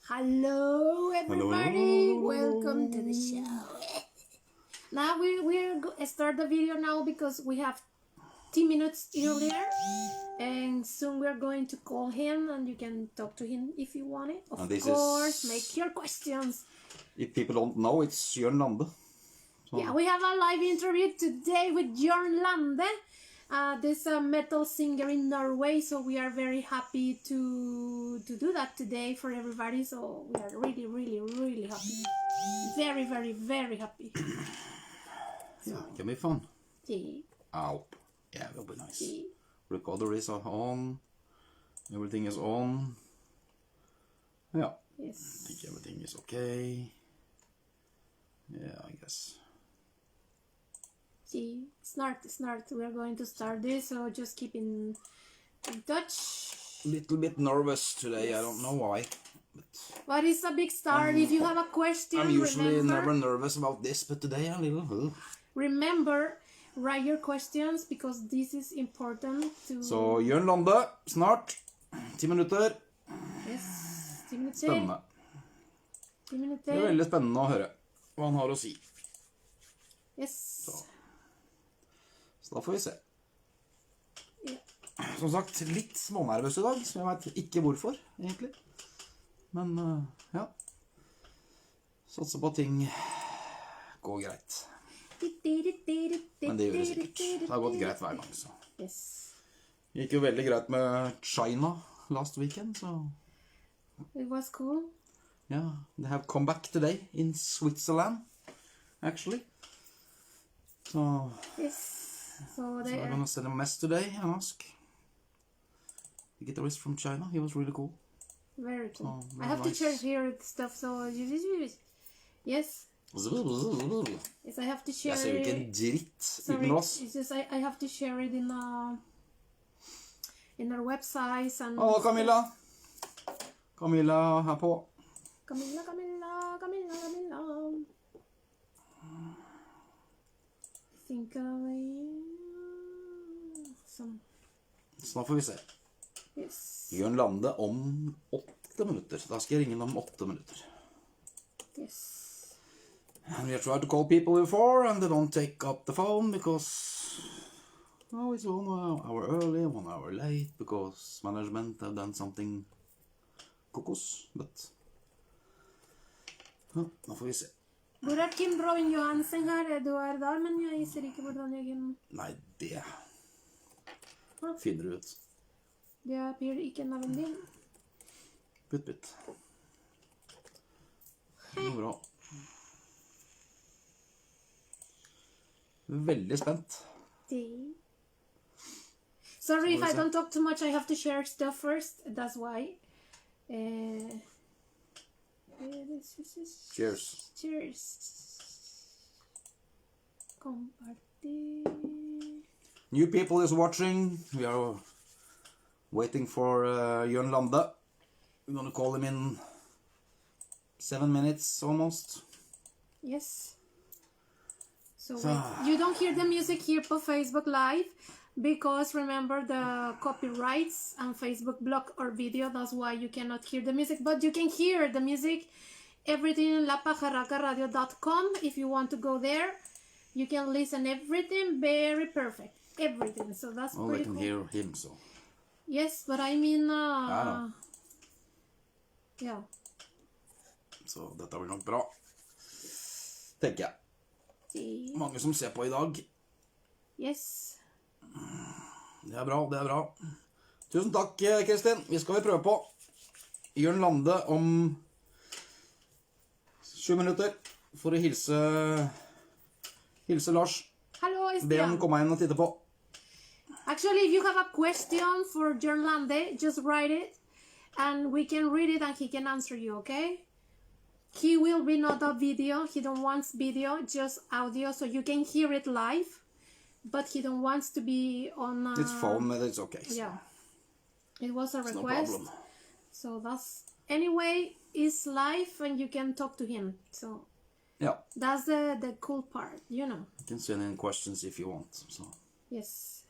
Hello everybody, Hello. welcome to the show. Now we're start the video now because we have 10 minutes earlier and soon we're going to call him and you can talk to him if you want it. Of course, make your questions. If people don't know, it's JORN LANDE. So. Yeah, we have a live interview today with JORN LANDE. This metal singer in Norway, so we are very happy to do that today for everybody. So we are really happy, very happy. Yeah, it can be fun. See. Ow. Yeah, it'll be nice. See. Recorder is on. Everything is on. Yeah. Yes. I think everything is okay. Yeah, I guess. See, snart. We are going to start this, so just keep in touch. A little bit nervous today. Yes. I don't know why. But it's a big start. If you have a question, I'm usually never nervous about this, but today I'm a little. Remember, write your questions because this is important to. Så JORN LANDE snart. 10 minutter. Yes, 10 minutter. Spennende. 10 minutter. Det er veldig spennende å høre hva han har å si. Yes. Så da får vi se. Ja. Som sagt, litt smånervøs i dag, så jeg vet ikke hvorfor, egentlig. Men, ja. Satser på at ting går greit. Men det gjør det sikkert. Det har gått greit hver gang, så. Yes. Det gikk jo veldig greit med China last weekend, så. It was cool. Yeah, they have come back today in Switzerland, actually. So, yes. So they I'm gonna send a mess today and ask the guitarist from China. He was really cool. Very cool. So, I have nice. to share here stuff. So yes, yes, I have to share. Jeg ser jo ikke en dritt Sorry, uten oss. it's just I have to share it in our websites and. Hallo, Camilla. Camilla her på. Camilla. Think of some. Så da får vi se. Yes. JORN LANDE om 8 minutter. Da skal jeg ringe om 8 minutter. Yes. And we have tried to call people before and they don't take up the phone because it's 1 hour early, 1 hour late because management have done something kokos, but ja, da får vi se. Hvor er Kim Robin Johansen her? Du er der, men jeg ser ikke hvordan jeg kan. Nei, det finner du ut. Det blir ikke navn din. Bytt. Det går bra. Veldig spent. Sorry if I don't talk too much. I have to share stuff first. That's why. Cheers. Compartir. New people is watching. We are waiting for JORN LANDE. We're gonna call him in 7 minutes almost. Yes. So wait. You don't hear the music here på Facebook Live because remember the copyrights and Facebook block our video. That's why you cannot hear the music, but you can hear the music. Everything in pajarracaradio.com. If you want to go there, you can listen everything very perfect. Everything. So that's pretty cool. They can hear him, so. Yes, but I mean, yeah. Så dette blir nok bra, tenker jeg. Mange som ser på i dag. Yes. Det er bra. Tusen takk, Kristin. Vi skal prøve på JORN LANDE om 7 minutter for å hilse Lars. Hallo, Be han komme inn og titte på. Actually, if you have a question for JORN LANDE, just write it and we can read it and he can answer you, okay? He will be not a video. He don't want video, just audio, so you can hear it live. But he don't want to be on. It's phone, but it's okay. So. Yeah, it was a It's request. no problem. So that's anyway. It's live and you can talk to him. So yeah, that's the cool part, you know. You can send in questions if you want. So yes.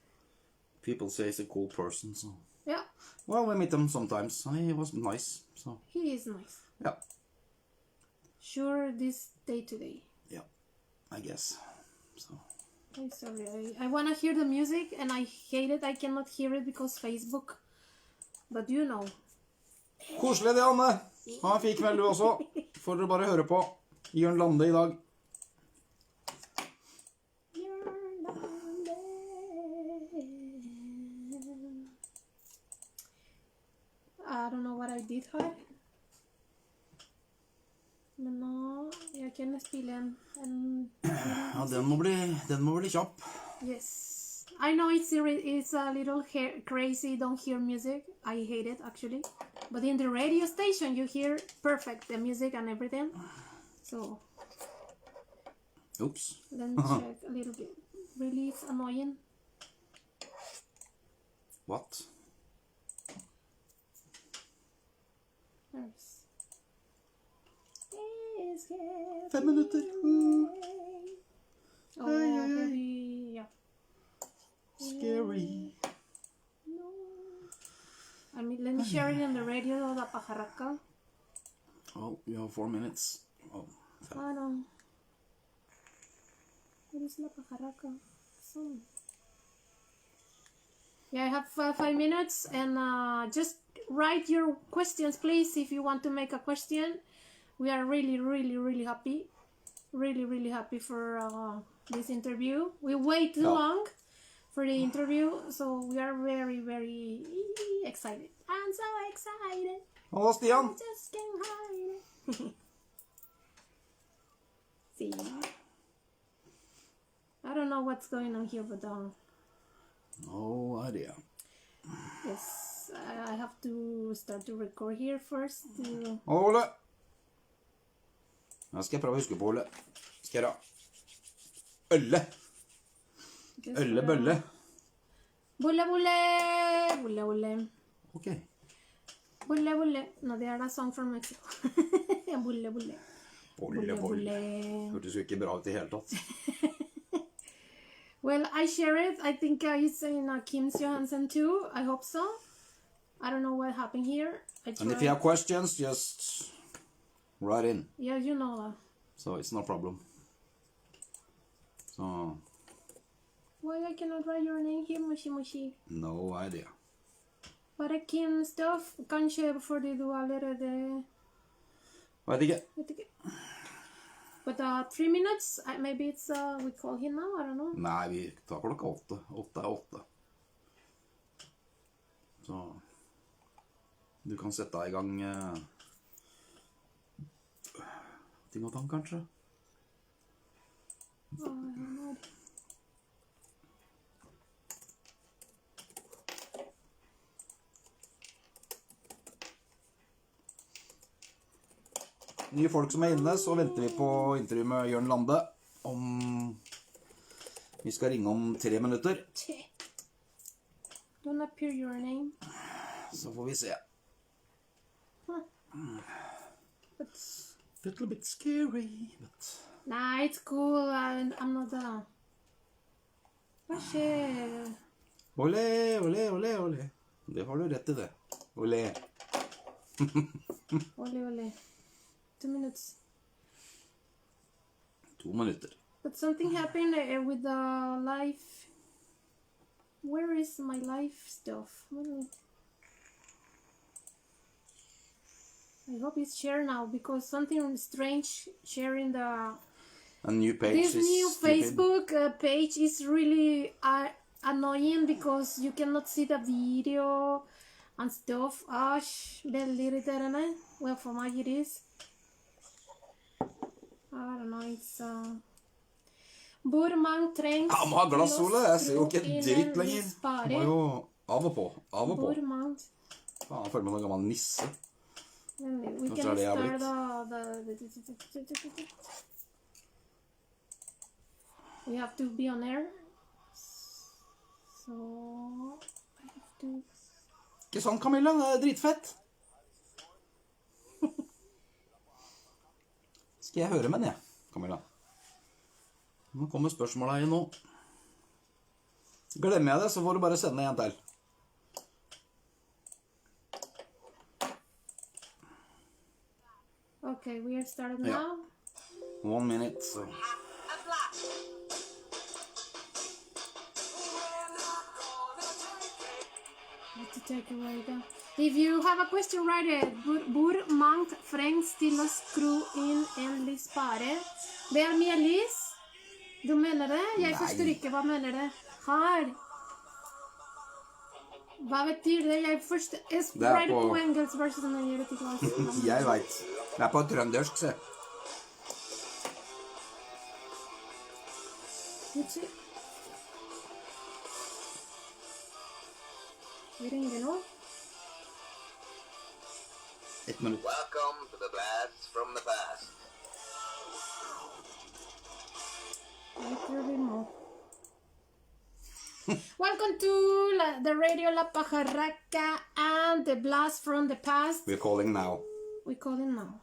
People say he's a cool person. So yeah. Well, we meet him sometimes. He was nice. So he is nice. Ja. Sure, this day today. Ja, I guess. Så. I'm sorry, I want to hear the music and I hate it. I cannot hear it because Facebook. But you know. Koselig det, Anne. Ha en fin kveld du også. Får dere bare høre på Jørn Lande i dag. I don't know what I did her. Men nå, jeg kan spille en Ja, den må bli kjapp. Yes. I know it's a little crazy, don't hear music. I hate it, actually. But in the radio station, you hear perfect, the music and everything. So, Oops. let me check a little bit. Really, it's annoying. What? There's... 5 minutter. Oh, maybe, yeah. Scary. No. I mean, let me share it on the radio, the Pajarraca. Oh, you have 4 minutes. Oh, I don't. What is la Pajarraca? So. Yeah, I have 5 minutes, and just write your questions, please, if you want to make a question. We are really happy. Really happy for this interview. We wait too long for the interview, so we are very excited. I'm so excited. Hallo, Stian. I just can't hide it. See, I don't know what's going on here, but No idea. yes, I have to start to record here first. Ole. Nå skal jeg prøve å huske på Ole. Skal jeg da? Ølle. Ølle, bølle. Bulle, bulle, bulle, bulle. Ok. Bulle, bulle. No, they are a song from Mexico. Bulle, bulle. Bolle, bolle. Hørtes jo ikke bra ut i hele tatt. Well, I share it. I think it's in Kim Johansen too. I hope so. I don't know what happened here. And if you have questions, just write in. Yeah, you know that. So it's no problem. So, Why I cannot write your name here, Mushi Mushi? no idea. Bare Kim stuff. Kanskje fordi du allerede... Vet ikke. Vet ikke. But 3 minutes, maybe it's, we call him now, I don't know. Nei, vi tar klokka 8. 8 er 8. Så, du kan sette deg i gang ting og tang, kanskje? Oh, I don't know. Nye folk som er inne, så venter vi på intervju med Jørn Lande om... Vi skal ringe om 3 minutter. Don't appear your name. Så får vi se. Huh. But... Little bit scary, but... Nah, it's cool. I'm not Hva skjer? Olé, olé, olé, olé. Det har du rett i det. Olé. Ole, ole. 2 minutes. 2 minutter. But something happened with the life. Where is my life stuff? I hope it's shared now because something strange sharing the... A new page This is new stupid. Facebook page is really annoying because you cannot see the video and stuff. Ash, veldig irriterende. Well, for me it is. I don't know, it's... Hvor mange trengs Ja, må ha glass, Ole. Jeg ser jo ikke til å dritt lenger. spare? Må jo av og på. Av og på. Hvor mange? Faen, jeg føler meg som en gammel nisse. We Kanskje can det jeg har start We have to be on air. So I have to... Ikke sånn, Camilla. Det er dritfett. Skal jeg høre med den, Camilla? Nå kommer spørsmålet igjen nå. Glemmer jeg det, så får du bare sende en til. Okay, we are started Yeah. now. 1 minute. So. To take away the... If you have a question, write it. Hvor mangt trengs til å skru inn en lyspære? Ber mye lys? Du mener det? Jeg forstår ikke. Hva mener det? Her. Hva betyr det? Jeg forstår... Write it på engelsk versus når jeg vet ikke hva. Jeg vet. Det er på trøndersk, se. Vi ringer nå. 1 minutt. Welcome to the blast from the past. Welcome to the radio La Pajarraca and the blast from the past. We're calling now.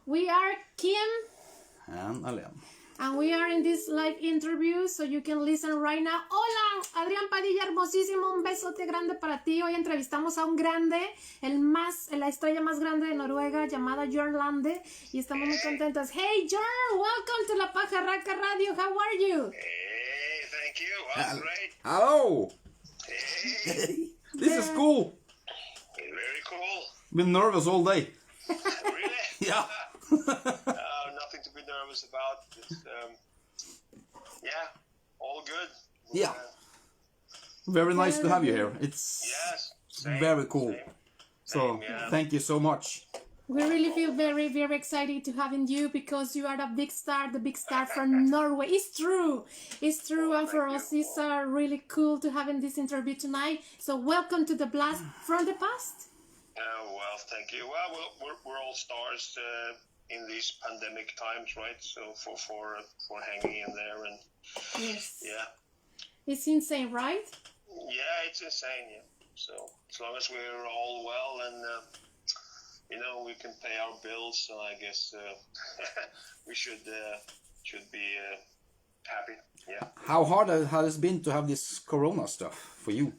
We are Kim. And Alén. And we are in this live interview, so you can listen right now. Hola, Adrián Padilla, hermosísimo, un besote grande para ti. Hoy entrevistamos a un grande, la estrella más grande de Noruega, llamada JORN LANDE, y estamos muy contentos. Hey, JORN, welcome to La Pajarraca Radio. How are you? Hey, thank you. I'm great. Hello! Hey, This is cool. very cool. Been nervous all day. Really? Yeah. Nothing to be nervous about. It's, yeah, all good. Yeah. Very nice to have you here. It's Yes. Same, very cool. Same. So, yeah. thank you so much. We really feel very, very excited to having you because you are the big star from Norway. It's true, and for us it's really cool to have in this interview tonight. So welcome to the blast from the past. Well, thank you. Well, we're all stars in these pandemic times, right? So for hanging in there and Yes. yeah. It's insane, right? Yeah, it's insane. Yeah. So as long as we're all well and we can pay our bills, so I guess we should be happy. Yeah. How hard has it been to have this corona stuff for you?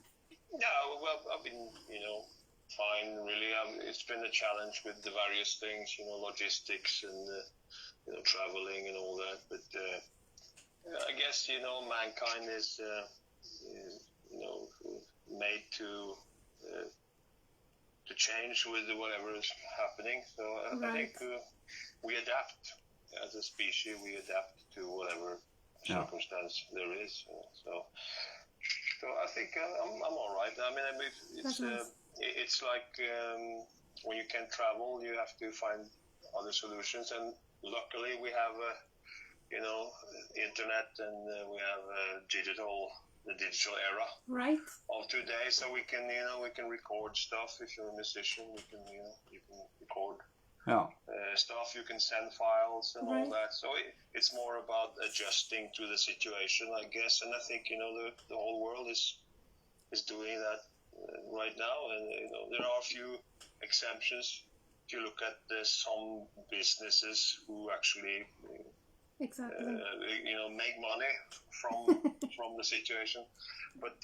Yeah. Well, I've been fine. Really, it's been a challenge with the various things, logistics and traveling and all that. But I guess mankind is made to change with whatever is happening. So I think we adapt as a species. We adapt to whatever circumstance there is. So I think I'm all right. I mean, it's like when you can't travel, you have to find other solutions. And luckily, we have internet and we have the digital era of today, so we can record stuff. If you're a musician, you can record stuff. You can send files and all that. So it's more about adjusting to the situation, I guess. And I think the whole world is doing that right now. And there are a few exceptions. If you look at some businesses who actually make money from the situation, but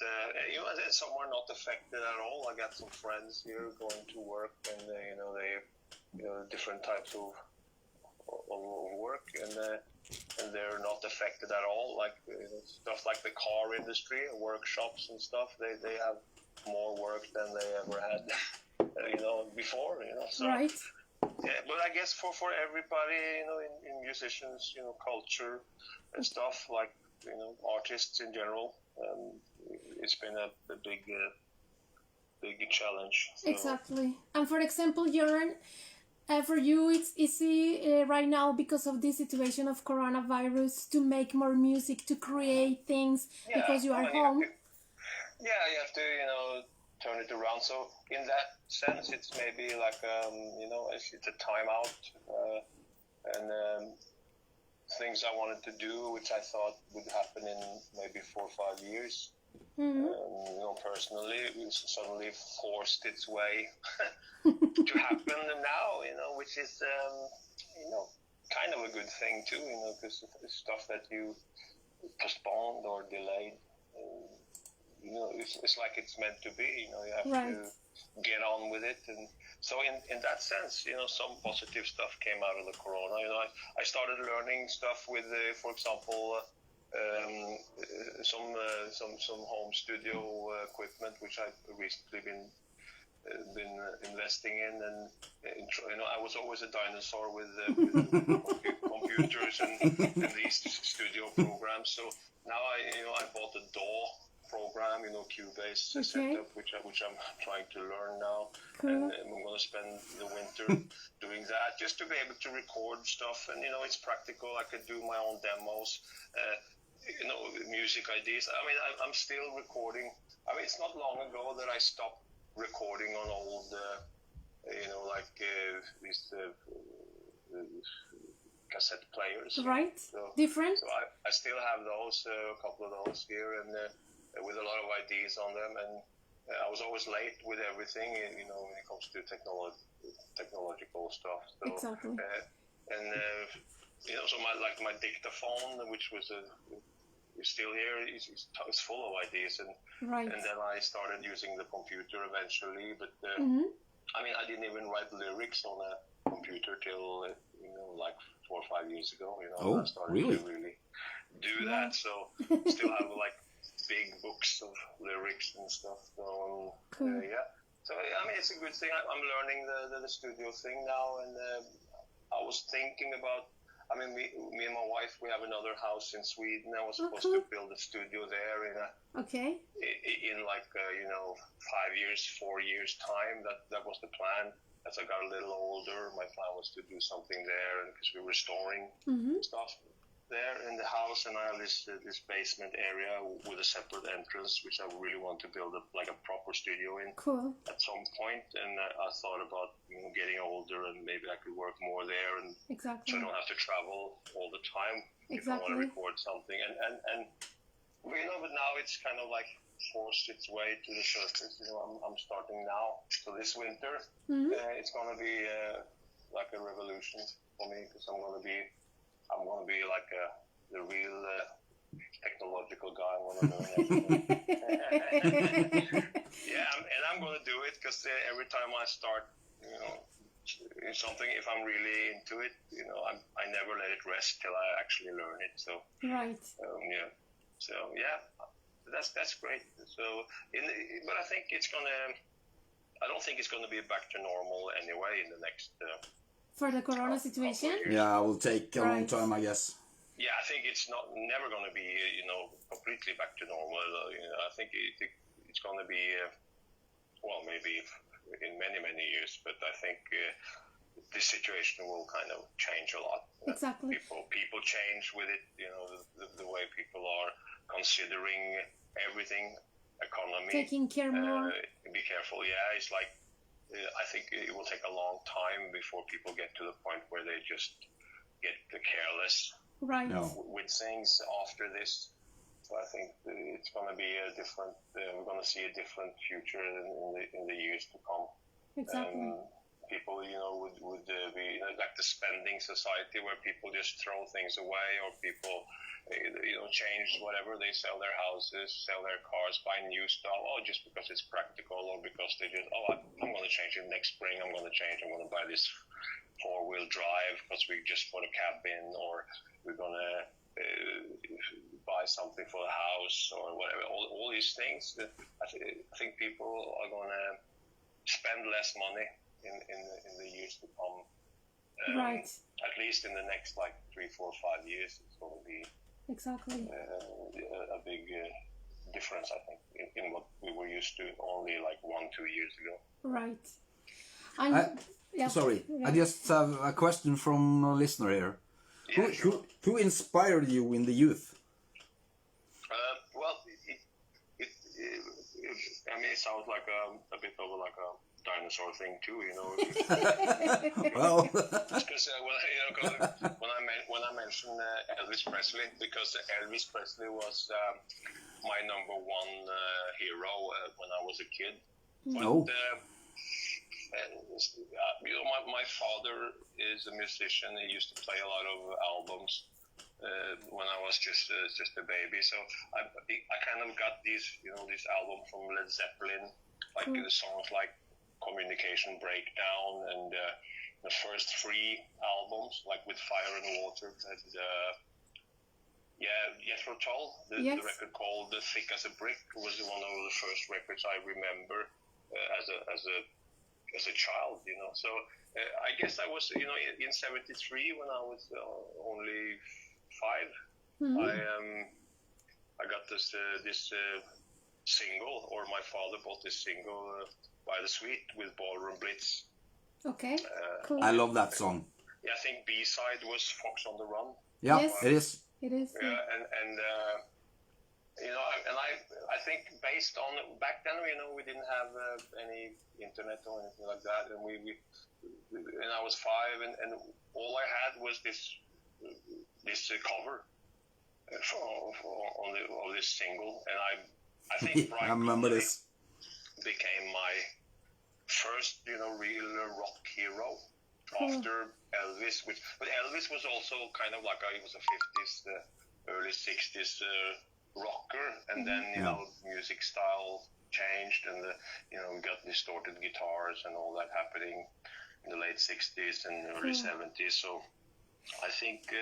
some are not affected at all. I got some friends here going to work, and they different types of work, and they're not affected at all. Like stuff like the car industry, workshops and stuff. They have more work than they ever had, before. So, right. Yeah, but I guess for everybody, in musicians, culture and stuff, like artists in general, it's been a big challenge. So. Exactly. And for example, JORN, for you, it's easy right now because of this situation of coronavirus to make more music, to create things because you are home. You have to, turn it around. So in that sense, it's maybe like, it's a timeout and things I wanted to do, which I thought would happen in maybe 4 or 5 years. Mm-hmm. Personally, it suddenly forced its way to happen now, which is, kind of a good thing too, because it's stuff that you postponed or delayed. It's like it's meant to be. You have get on with it. And so in that sense, some positive stuff came out of the corona. I started learning stuff with, for example, some home studio equipment, which I've recently been investing in, and I was always a dinosaur with computers and these studio programs. So now I bought a DAW program, Cubase setup, which I'm trying to learn now. Cool. And I'm going to spend the winter doing that, just to be able to record stuff. And it's practical. I could do my own demos, music ideas. I mean, I'm still recording. I mean, it's not long ago that I stopped recording on old, these cassette players. Right. So, different. So I still have those, a couple of those here, and with a lot of ideas on them. And I was always late with everything, when it comes to technological stuff. So, exactly. So my dictaphone, which was is still here, it's full of ideas, and right. And then I started using the computer eventually, but I mean, I didn't even write lyrics on a computer till like 4 or 5 years ago. Oh, I started really? to really do that. So still have like big books of lyrics and stuff. So cool. Yeah. So I mean, it's a good thing. I'm learning the studio thing now, and I was thinking about. I mean, me and my wife, we have another house in Sweden. I was supposed to build a studio there in like 5 years, 4 years time. That was the plan. As I got a little older, my plan was to do something there, and because we're restoring stuff there in the house, and I have this basement area with a separate entrance, which I really want to build like a proper studio in. Cool. At some point, and I thought about getting older, and maybe I could work more there, and exactly. so I don't have to travel all the time if I want to record something. And but now it's kind of like forced its way to the surface. I'm starting now, so this winter it's going to be like a revolution for me, because I'm going to be like the real technological guy. I want to learn everything. Yeah, and I'm going to do it, because every time I start, in something, if I'm really into it, I never let it rest till I actually learn it. So right. Yeah. So yeah, that's great. So, but I think it's gonna. I don't think it's gonna be back to normal anyway in the next. For the corona situation? Yeah, it will take a long time, I guess. Yeah, I think it's never going to be, completely back to normal. I think it's going to be, maybe in many, many years, but I think this situation will kind of change a lot. Exactly. People change with it, the way people are considering everything, economy. Taking care more. Be careful, yeah, it's like, I think it will take a long time before people get to the point where they just get careless with things after this. So I think it's going to be a different. We're going to see a different future in the years to come. Exactly. People, would be like the spending society, where people just throw things away, or people, change whatever. They sell their houses, sell their cars, buy new stuff, just because it's practical, or because they just, I'm going to change it next spring. I'm going to buy this 4-wheel drive because we just bought a cabin, or we're going to buy something for the house, or whatever. All these things. I think people are going to spend less money in the years to come. Right. At least in the next 3, 4, 5 years, it's going to be exactly a big difference, I think, in what we were used to only 1-2 years ago. Right. Sorry, I just have a question from a listener here. Yeah, sure. Who inspired you in the youth? Well, I mean, it sounds like a bit of a dinosaur thing too, Well, because when I mentioned Elvis Presley, because Elvis Presley was my number one hero when I was a kid. But, my father is a musician. He used to play a lot of albums when I was just a baby. So I kind of got these albums from Led Zeppelin, the songs like communication breakdown, and the first 3 albums, like with Fire and Water, and Jethro Tull, the record called Thick as a Brick was one of the first records I remember as a child, you know. So I guess I was, you know, in 73 when I was only 5. I got this single, or my father bought this single, By the Sweet with Ballroom Blitz. Okay, cool. I love that song. Yeah, I think B-side was Fox on the Run. Yeah, yes. It is. It is. Yeah, and you know, and I think based on back then, you know, we didn't have any internet or anything like that, and we and I was 5, and all I had was this cover of this single, and I think Brian I remember this became my first, you know, real rock hero after Elvis, but Elvis was also kind of like he was a 50s, early 60s rocker, and then you know, music style changed, and you know, we got distorted guitars and all that happening in the late 60s and early 70s. So I think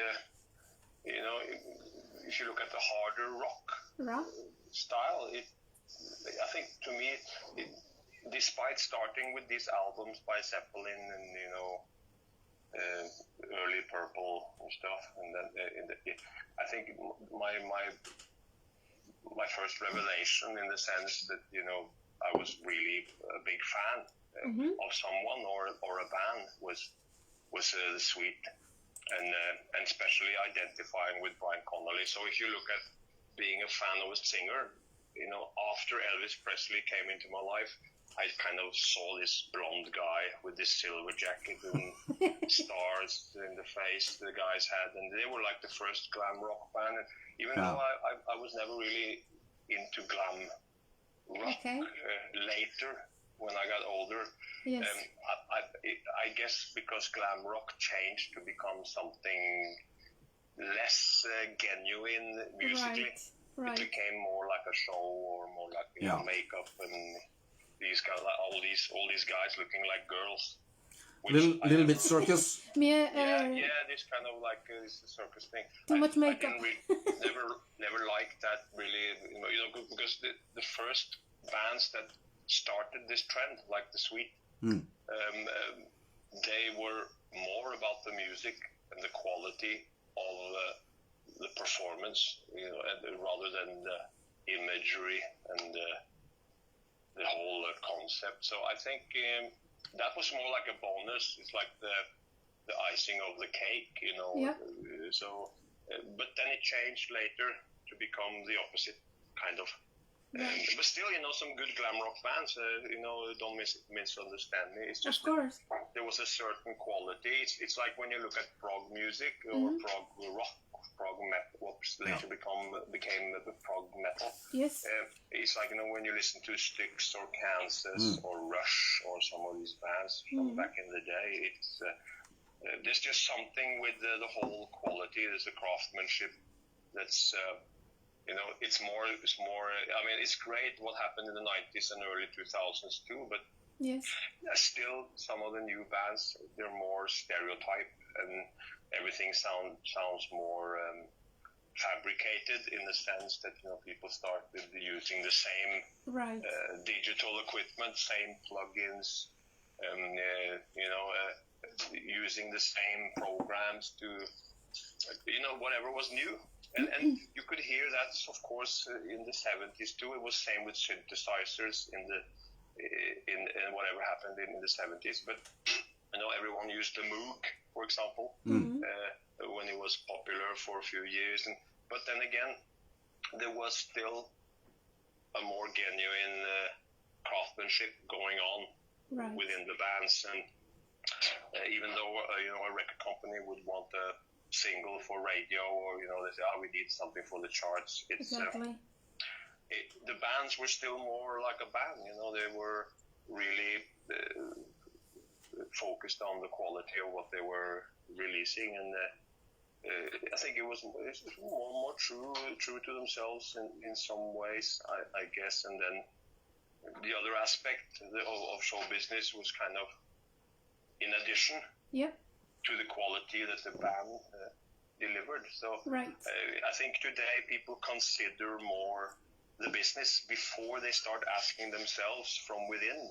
you know, if you look at the harder rock style, I think to me, despite starting with these albums by Zeppelin and, you know, early Purple and stuff, and then I think my first revelation, in the sense that, you know, I was really a big fan of someone or a band, was The Sweet, and especially identifying with Brian Connolly. So if you look at being a fan of a singer, you know, after Elvis Presley came into my life, I kind of saw this blonde guy with this silver jacket and stars in the face the guys had, and they were like the first glam rock band. And even though I was never really into glam rock later, when I got older, I guess because glam rock changed to become something less genuine musically. Right. It became more like a show, or more like, you know, makeup, and these guys, like all these guys looking like girls. Little bit circus. This kind of like this circus thing. Too much makeup. I never liked that really, you know, because the first bands that started this trend, like The Sweet, they were more about the music and the quality of the performance, you know, rather than the imagery and the whole concept. So I think that was more like a bonus. It's like the icing of the cake, you know. Yeah. So, but then it changed later to become the opposite, kind of. But still, you know, some good glam rock bands. You know, don't misunderstand me. It's just of course there was a certain quality. It's like when you look at prog music or prog rock, prog metal, what later became the prog metal. Yes. It's like, you know, when you listen to Styx or Kansas or Rush or some of these bands from back in the day, it's there's just something with the whole quality. There's a craftsmanship that's you know, it's more. I mean, it's great what happened in the 90s and early 2000s too, but still some of the new bands, they're more stereotype, and everything sounds more fabricated, in the sense that, you know, people started using the same digital equipment, same plugins, you know, using the same programs to, you know, whatever was new. And you could hear that, of course, in the 70s too. It was same with synthesizers in whatever happened in the 70s. But, you know, everyone used the Moog, for example, when it was popular for a few years. But then again, there was still a more genuine craftsmanship going on within the bands. And even though, you know, a record company would want a single for radio, or, you know, they say, we need something for the charts. It's the bands were still more like a band, you know. They were really focused on the quality of what they were releasing, and I think it's more true to themselves in some ways, I guess. And then the other aspect of show business was kind of in addition to the quality that the band delivered. So I think today people consider more the business before they start asking themselves from within,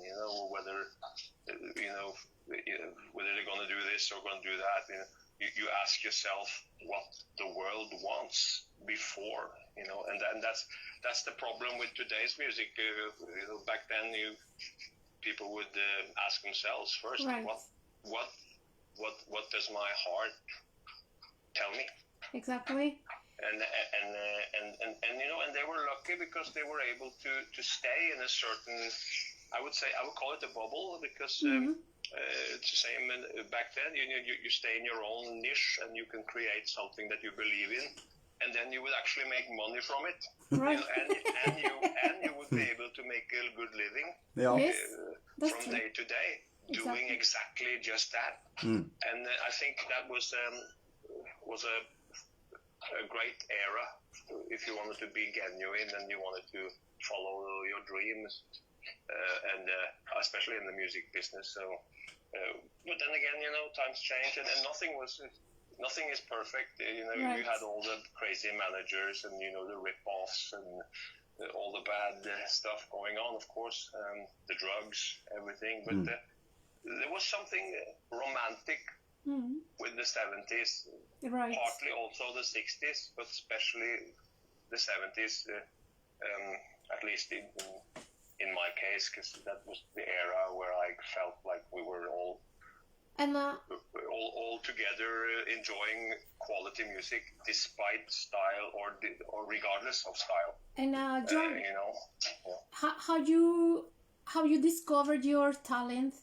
whether they're going to do this or going to do that. You ask yourself what the world wants before, and that's the problem with today's music. Back then, people would ask themselves first, what does my heart tell me? Exactly. And they were lucky because they were able to stay in a certain, I would call it a bubble, because it's the same back then. You stay in your own niche and you can create something that you believe in, and then you would actually make money from it. Right. And you would be able to make a good living from day to day, doing exactly just that. And I think that was a great era if you wanted to be genuine and you wanted to follow your dreams, and especially in the music business. So, but then again, times change, and nothing is perfect. You had all the crazy managers and the rip-offs and all the bad stuff going on, of course, the drugs, everything. But there was something romantic with the 70s, partly also the 60s, but especially the 70s, at least in my case, because that was the era where I felt like we were all together enjoying quality music, despite style or regardless of style. And JORN, how you discovered your talent?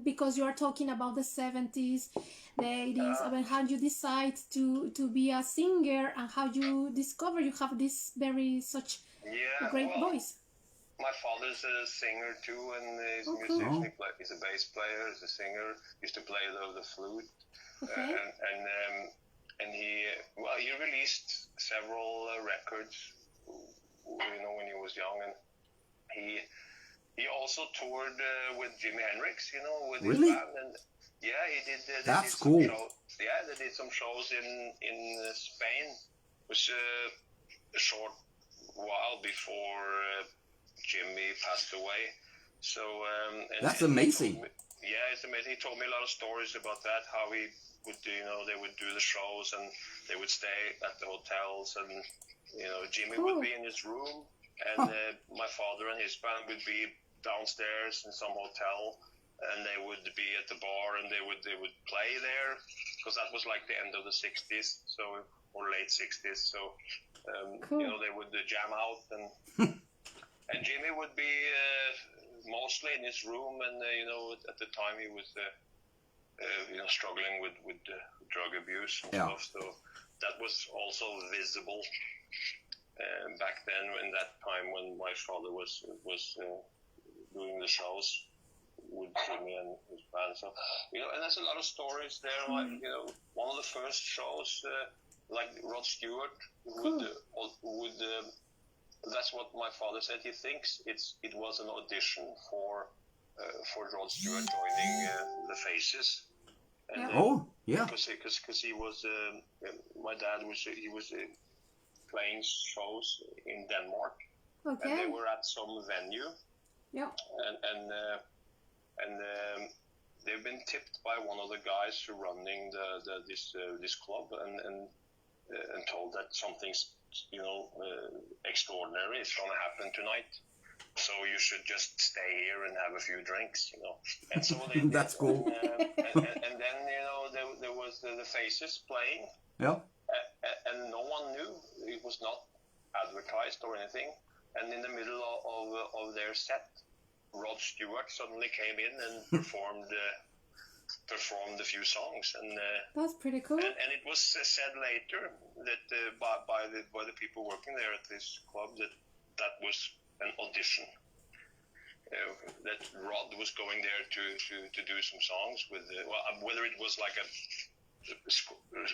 Because you are talking about the 70s, the 80s. I mean, how you decide to be a singer, and how you discover you have this such great voice? My father's a singer too, and he's a musician. He's a bass player, he's a singer. Used to play the flute, and he released several records, when he was young, and he also toured with Jimi Hendrix, with his band, and he did. That's cool. They did some shows in Spain, which a short while before Jimmy passed away. So that's amazing. It's amazing. He told me a lot of stories about that. How he would do, they would do the shows and they would stay at the hotels, and Jimmy would be in his room, and my father and his band would be downstairs in some hotel, and they would be at the bar, and they would play there, because that was like the end of the 60s, or late 60s. So they would jam out, and Jimmy would be mostly in his room, and at the time he was struggling with drug abuse and stuff. So that was also visible back then, in that time when my father was doing the shows with Jimmy and his band. So and there's a lot of stories there. Like one of the first shows, like Rod Stewart would that's what my father said. He thinks it was an audition for Rod Stewart joining the Faces. And, because he was my dad was playing shows in Denmark, and they were at some venue, and they've been tipped by one of the guys who running this club, and told that something's extraordinary is going to happen tonight, so you should just stay here and have a few drinks, and so they that's cool. and then there was the Faces playing, and no one knew. It was not advertised or anything, and in the middle of their set, Rod Stewart suddenly came in and performed a few songs, and that's pretty cool. And it was said later that by the people working there at this club that was an audition. That Rod was going there to do some songs with whether it was like a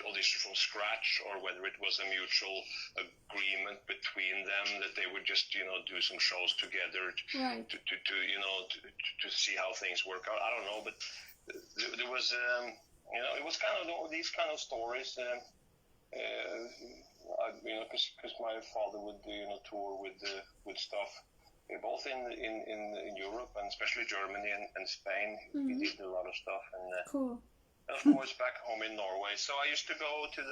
audition from scratch, or whether it was a mutual agreement between them that they would just do some shows together to see how things work out. I don't know, but there was it was kind of these kind of stories. Because my father would tour with stuff both in Europe and especially Germany and Spain. He did a lot of stuff, and cool. And of course back home in Norway. So I used to go to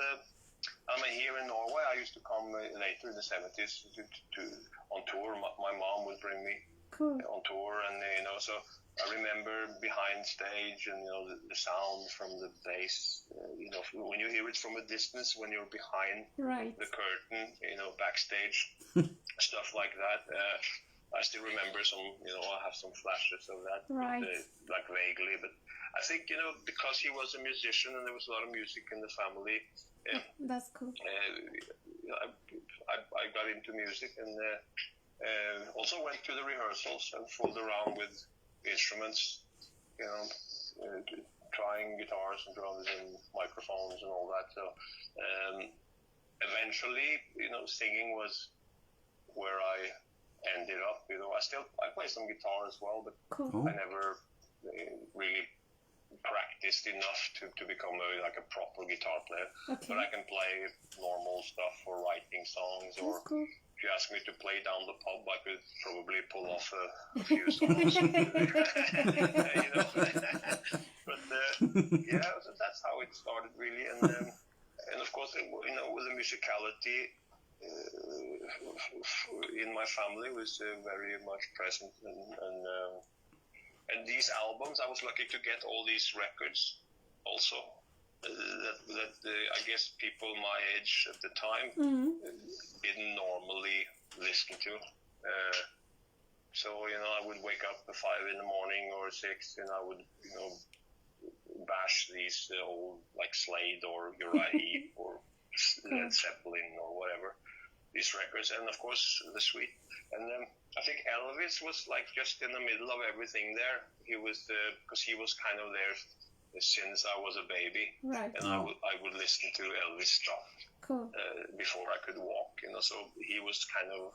here in Norway. I used to come later in the 70s to on tour. My mom would bring me on tour, and so I remember behind stage and the sound from the bass. When you hear it from a distance, when you're behind the curtain, backstage, stuff like that. I still remember some. I have some flashes of that, like vaguely. But I think because he was a musician and there was a lot of music in the family. That's cool. I got into music and also went to the rehearsals and fooled around with instruments, trying guitars and drums and microphones and all that. So eventually, singing was where I ended up. I play some guitar as well, but I never really practiced enough to become a proper guitar player. But I can play normal stuff for writing songs, or if you ask me to play down the pub, I could probably pull off a few songs. But so that's how it started really, and of course with the musicality in my family was very much present, and these albums, I was lucky to get all these records also that I guess people my age at the time didn't normally listen to. So I would wake up at 5 in the morning or 6, and I would bash these old like Slade or Uriah Heep or Led Zeppelin or whatever, these records, and of course the Sweet. And I think Elvis was like just in the middle of everything there. He was because he was kind of there since I was a baby, and I would listen to Elvis stuff before I could walk. So he was kind of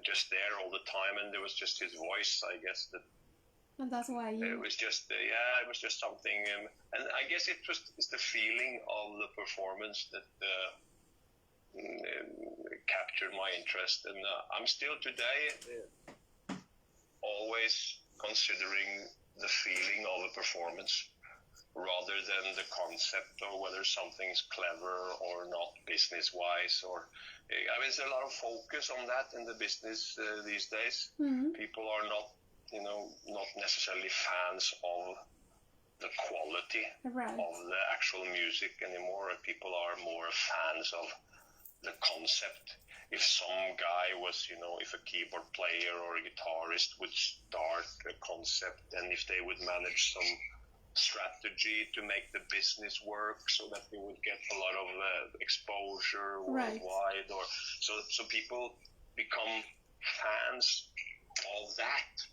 just there all the time, and there was just his voice, I guess, that. And that's why it was just it was just something, and I guess it's the feeling of the performance that captured my interest, and I'm still today always considering the feeling of a performance rather than the concept or whether something's clever or not business wise, or there's a lot of focus on that in the business these days. People are not necessarily fans of the quality of the actual music anymore. People are more fans of the concept. If some guy was, if a keyboard player or a guitarist would start a concept, and if they would manage some strategy to make the business work so that they would get a lot of exposure worldwide, or so people become fans of that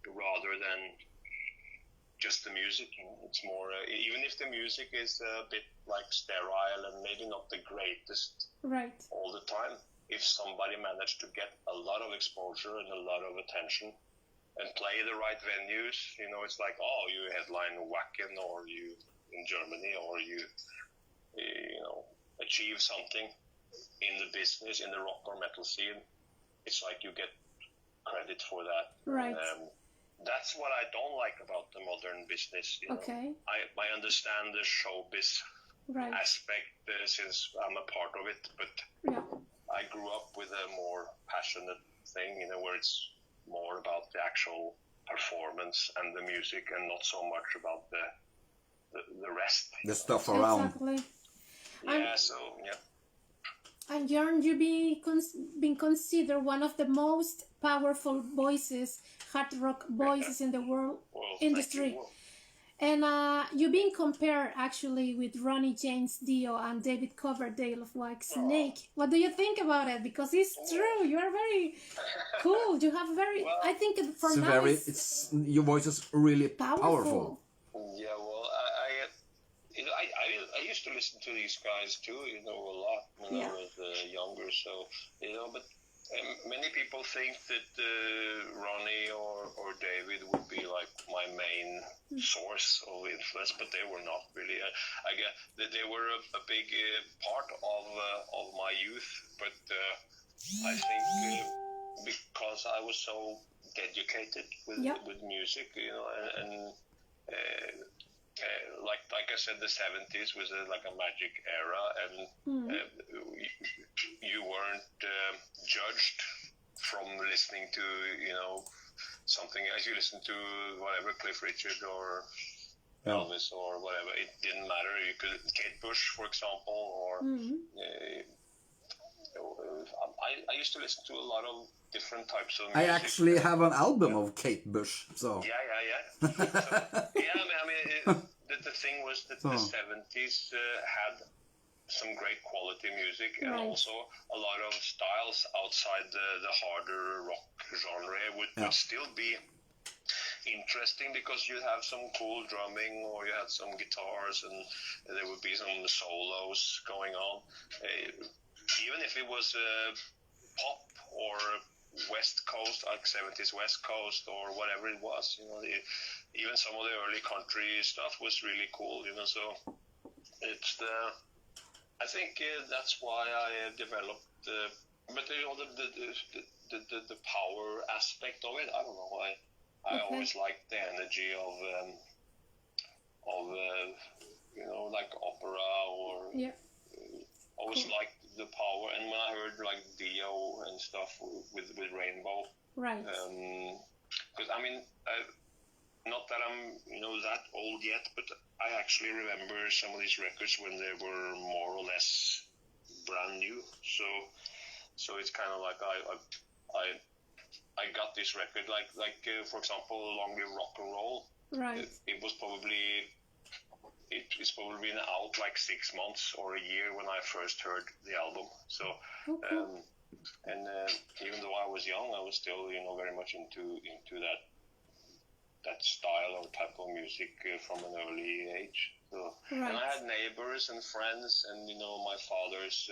rather than just the music. It's more, even if the music is a bit like sterile and maybe not the greatest all the time, if somebody managed to get a lot of exposure and a lot of attention and play the right venues, it's like, you headline Wacken, or you in Germany, or you achieve something in the business, in the rock or metal scene, it's like you get credit for that. That's what I don't like about the modern business. I understand the showbiz aspect since I'm a part of it, but I grew up with a more passionate thing, where it's more about the actual performance and the music, and not so much about the rest. The stuff around. Exactly. Yeah. And JORN, you've been considered one of the most powerful voices, hard rock voices in the world industry. And you've been compared actually with Ronnie James Dio and David Coverdale of Whitesnake. What do you think about it? Because it's true, you are very cool. You have very, I think for now your voice is really powerful. Yeah, well, I used to listen to these guys too, you know, a lot when I was younger. So, you know, but many people think that Ronnie or David would be like my main source of influence, but they were not really. I guess that they were a big part of my youth, but I think because I was so dedicated with music, you know, and like I said, the 70s was like a magic era, and you weren't judged from listening to, you know, something as you listen to whatever, Cliff Richard or Elvis or whatever. It didn't matter. You could Kate Bush, for example, or I used to listen to a lot of different types of music. I actually have an album of Kate Bush, so... Yeah. So, I mean the thing was that the 70s had some great quality music, and also a lot of styles outside the harder rock genre would still be interesting, because you have some cool drumming, or you had some guitars, and there would be some solos going on. Even if it was pop or West Coast, like 70s West Coast or whatever it was, you know, even some of the early country stuff was really cool, you know. So it's I think that's why I developed but you know, the power aspect of it, I don't know, I always liked the energy of you know, like opera, or always liked the power. And when I heard like Dio and stuff with Rainbow, because I mean, not that I'm, you know, that old yet, but I actually remember some of these records when they were more or less brand new. So it's kind of like I got this record, like for example, Long Live Rock and Roll. It was probably. It's probably been out like 6 months or a year when I first heard the album. So, and even though I was young, I was still, you know, very much into that style or type of music from an early age. So, and I had neighbors and friends, and you know, my father's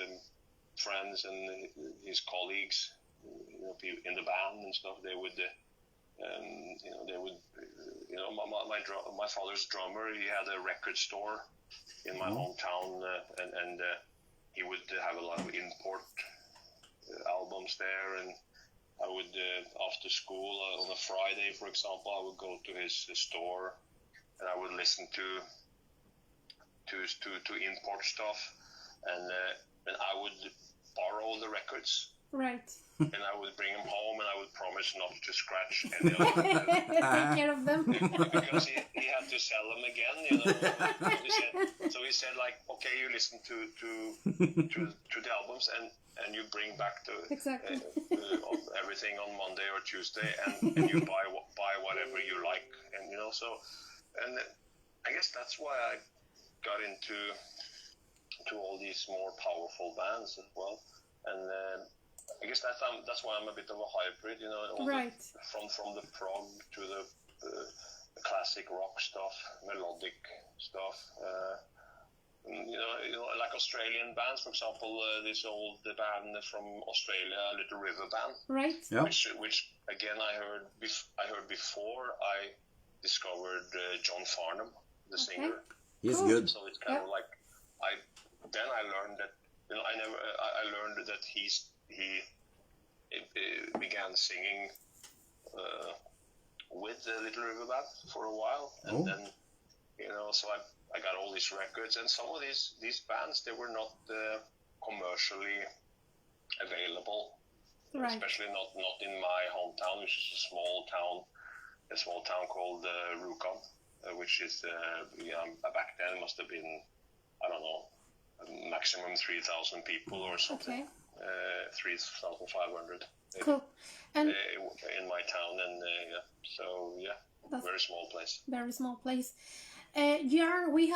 friends and his colleagues, you know, in the band and stuff. They would. You know, they would, you know, my father's drummer, he had a record store in my hometown, and he would have a lot of import albums there, and I would, after school, on a Friday, for example, I would go to his store, and I would listen to import stuff, and I would borrow the records. And I would bring them home, and I would promise not to scratch any of them. Take care of them. Because he had to sell them again, you know. So he said, like, okay, you listen to the albums, and you bring back everything on Monday or Tuesday, and you buy whatever you like, and you know. So, and I guess that's why I got into all these more powerful bands as well, and. I guess that's why I'm a bit of a hybrid, you know, from the prog to the classic rock stuff, melodic stuff. You know, like Australian bands, for example, this old band from Australia, Little River Band, which again I heard before I discovered John Farnham, the singer. He's good. So it's kind of like I learned that, you know, I learned that he began singing with the Little River Band for a while, and then, you know, so I got all these records, and some of these bands, they were not commercially available, especially not in my hometown, which is a small town called Rjukan, which is back then must have been, I don't know, maximum 3,000 people or something. 3,500. Cool. And in my town, and so very small place. Very small place. JORN, we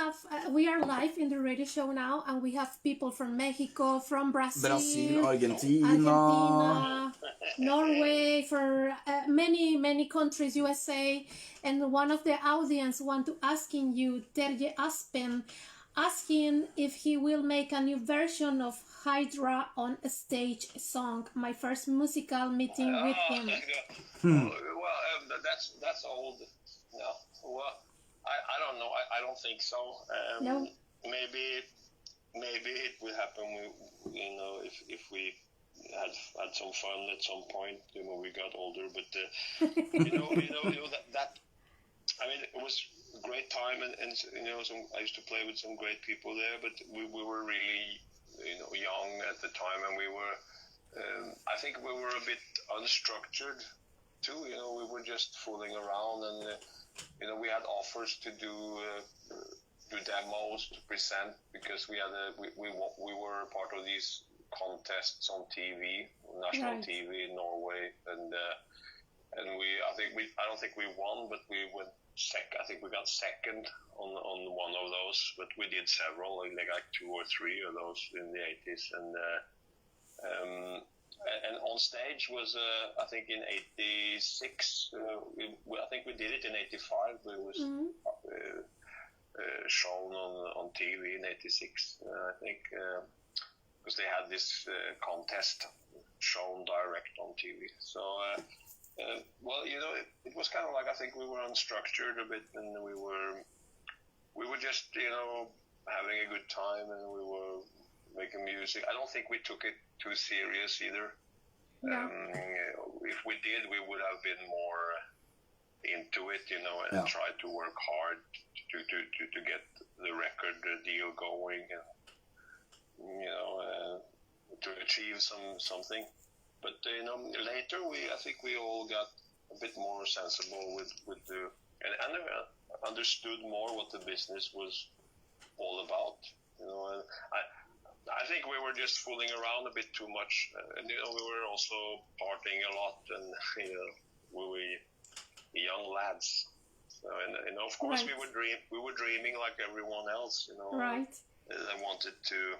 are live in the radio show now, and we have people from Mexico, from Brazil, Argentina, Norway, for many countries, USA, and one of the audience want to asking you, Terje Aspen, asking if he will make a new version of Hydra on a stage song. My first musical meeting with him. Well, that's old. No, well, I don't know. I don't think so. No. Maybe it will happen. If we had some fun at some point, when we got older. But that. I mean, it was a great time, and I used to play with some great people there. But we were really young at the time, and we were. I think we were a bit unstructured too. We were just fooling around, and we had offers to do demos to present because we were part of these contests on TV, national TV in Norway, and I don't think we won, but we went I think we got second on one of those, but we did several, like 2 or 3 of those in the 80s, and on stage was I think in 86. I think we did it in 85. But it was shown on TV in 86. I think because they had this contest shown direct on TV. So. Well, it was kind of like I think we were unstructured a bit, and we were just having a good time, and we were making music. I don't think we took it too serious either. No. If we did, we would have been more into it, and tried to work hard to get the record deal going, and to achieve something. But later I think we all got a bit more sensible with the and understood more what the business was all about. And I think we were just fooling around a bit too much, and we were also partying a lot, and we were young lads. So, and of course we were dreaming like everyone else. Right. They wanted to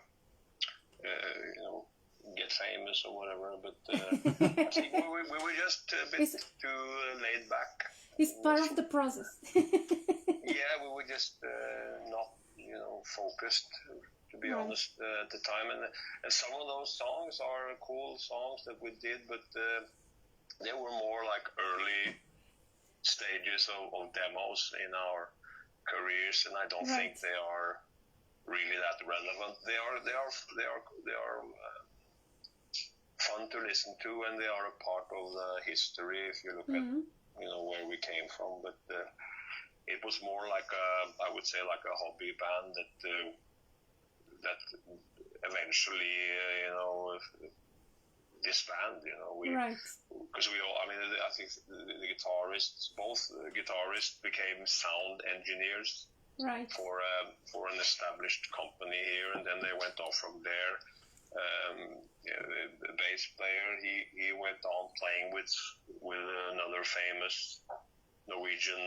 get famous or whatever, but I think we were just a bit too laid back. It's part of the process. Yeah, we were just not focused, to be honest, at the time, and some of those songs are cool songs that we did, but they were more like early stages of demos in our careers, and I don't think they are really that relevant. They are fun to listen to, and they are a part of the history if you look at where we came from. But it was more like I would say like a hobby band that eventually disband. Because we all. I mean, I think the guitarists, both guitarists, became sound engineers for an established company here, and then they went off from there. The bass player, he went on playing with another famous Norwegian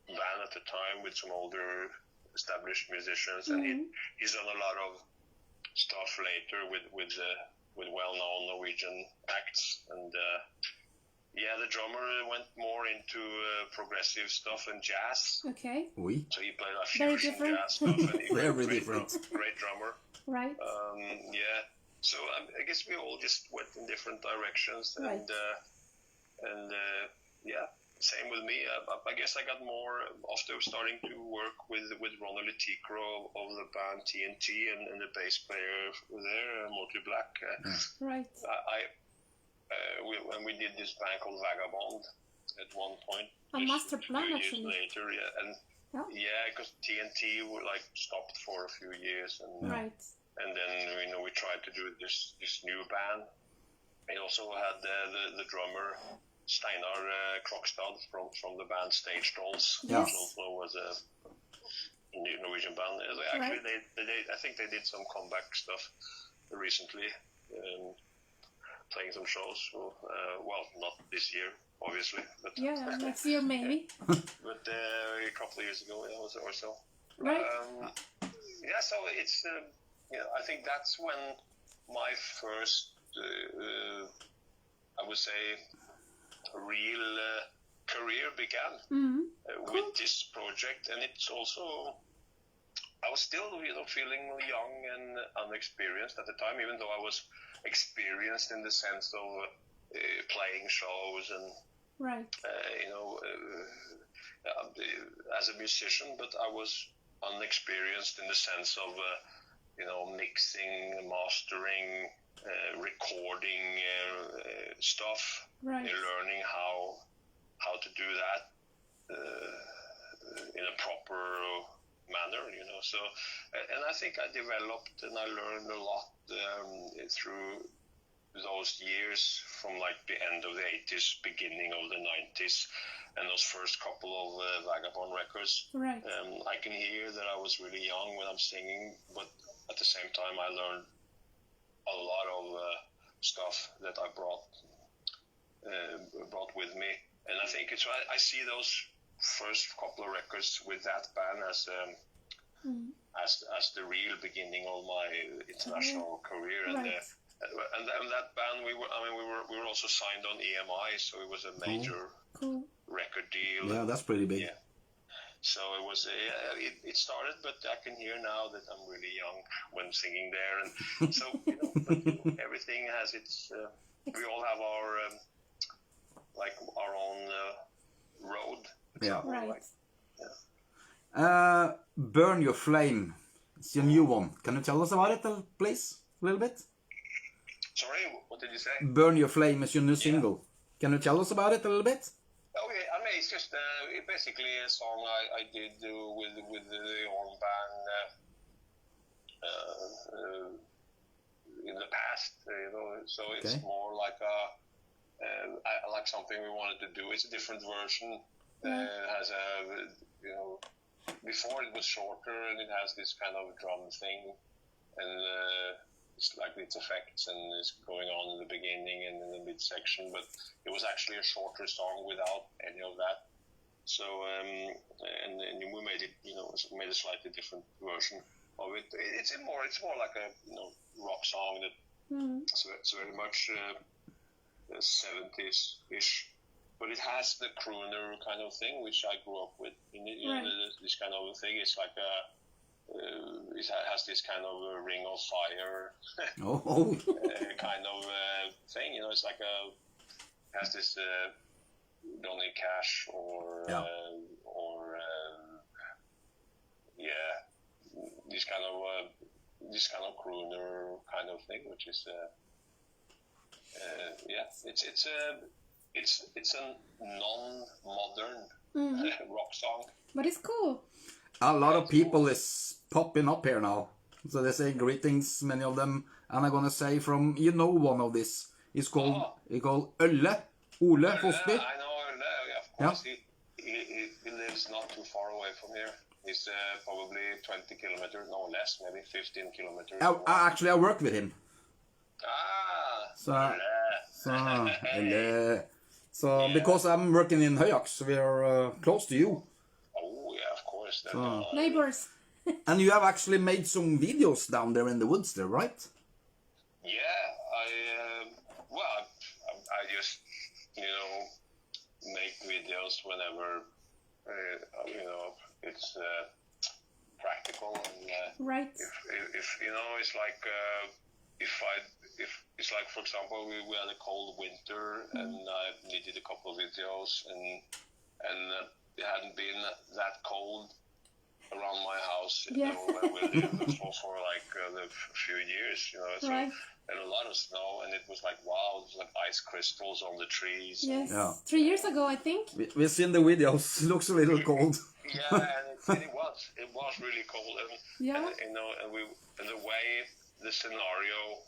band at the time with some older established musicians, and he's done a lot of stuff later with well-known Norwegian acts, and the drummer went more into progressive stuff and jazz. Okay. Oui. So he played a fusion jazz stuff, and he very different. Great drummer. Right. So I guess we all just went in different directions, and same with me. I guess I got more after starting to work with Ronald Tikro of the band TNT and the bass player there, Morty Black. Right. When we did this band called Vagabond at one point. A master plan, actually. Later, because TNT were stopped for a few years, and and then we tried to do this new band. We also had the drummer Steinar Krokstad from the band Stage Dolls, which also was a Norwegian band. Actually, I think they did some comeback stuff recently, playing some shows. Well, not this year, obviously, but next year maybe. But a couple of years ago, or so. Right. So it's I think that's when my first, I would say, real career began with this project, and it's also I was still, feeling young and unexperienced at the time, even though I was experienced in the sense of playing shows and, as a musician, but I was unexperienced in the sense of, mixing, mastering, recording stuff, learning how to do that in a proper manner, So, and I think I developed and I learned a lot through those years, from like the end of the 80s, beginning of the 90s, and those first couple of Vagabond records. I can hear that I was really young when I'm singing, but at the same time I learned a lot of stuff that I brought with me, and I think I see those first couple of records with that band as the real beginning of my international career, and that band we were also signed on EMI, so it was a major record deal. Yeah, that's pretty big. Yeah. So it was it started, but I can hear now that I'm really young when singing there, and so everything has its. We all have our own road. Yeah. Right. Burn Your Flame. It's your new one. Can you tell us about it, please, a little bit? Sorry, what did you say? Burn Your Flame is your new single. Can you tell us about it a little bit? Okay, it's just basically a song I did with the JORN band in the past, So it's more like like something we wanted to do. It's a different version. It has before it was shorter, and it has this kind of drum thing, and it's like its effects, and it's going on in the beginning and in the midsection, but it was actually a shorter song without any of that. So and we made it, made a slightly different version of it. It's more like a rock song that it's very much 70s-ish. But it has the crooner kind of thing, which I grew up with. This kind of thing is like it has this kind of a Ring of Fire kind of thing. It's like it has this Johnny Cash or this kind of crooner kind of thing, which is it's a non-modern rock song. But it's cool. A lot of people is popping up here now. So they say greetings, many of them. And I'm gonna say from, one of this. It's called Ølle. Ole Fosby. I know Ølle, of course. Yeah. He lives not too far away from here. He's probably 20 kilometers, no less, maybe 15 kilometers. I work with him. So because I'm working in Høyax, we are close to you. Oh yeah, of course. Neighbors. And you have actually made some videos down there in the woods there, right? Yeah, I just make videos whenever it's practical, and right. If it's like if it's like, for example, we had a cold winter, and I needed a couple of videos, and it hadn't been that cold around my house, where we lived for like a few years, so, and a lot of snow, and it was like, wow, it was like ice crystals on the trees. Yes, 3 years ago, I think. We've seen the videos. It looks a little cold. Yeah, and it was really cold, and the way the scenario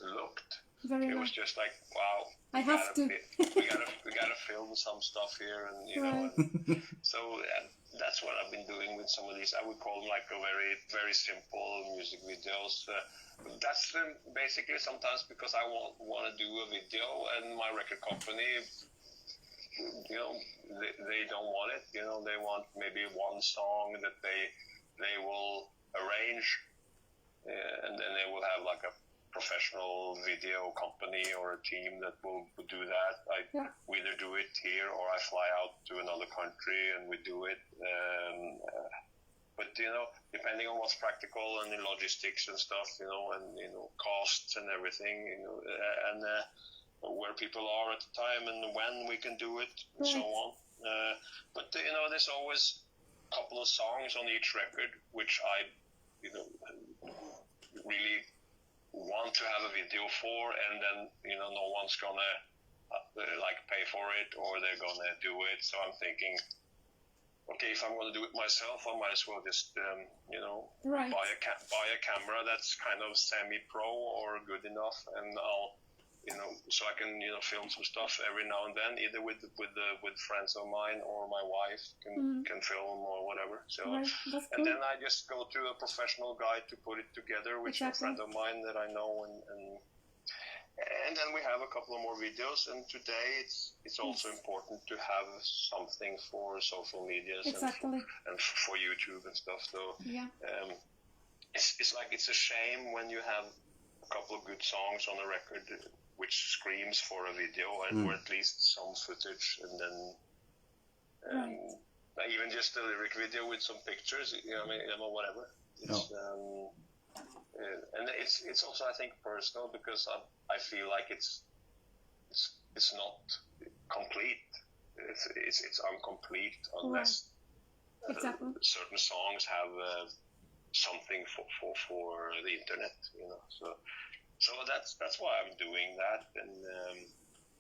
looked, it was just like, wow, we gotta film some stuff here, and and so that's what I've been doing with some of these. I would call them like a very, very simple music videos. That's basically sometimes because I want to do a video, and my record company, they don't want it. They want maybe one song that they will arrange, and then they will have like a professional video company or a team that will do that. We either do it here, or I fly out to another country and we do it. but depending on what's practical and the logistics and stuff, and costs and everything, and where people are at the time and when we can do it and so on. But there's always a couple of songs on each record which I really want to have a video for, and then no one's gonna pay for it, or they're gonna do it. So I'm thinking, okay, if I'm gonna do it myself, I might as well just buy a camera that's kind of semi-pro or good enough, and I'll so I can film some stuff every now and then, either with friends of mine or my wife can film or whatever. So cool. And then I just go to a professional guy to put it together, which is a friend of mine that I know, and then we have a couple of more videos. And today it's also important to have something for social medias and for YouTube and stuff. So it's a shame when you have a couple of good songs on a record which screams for a video, or at least some footage, and then even just a lyric video with some pictures, whatever. And it's also, I think, personal, because I feel like it's not complete. It's incomplete unless certain songs have something for the internet, So that's why I'm doing that, and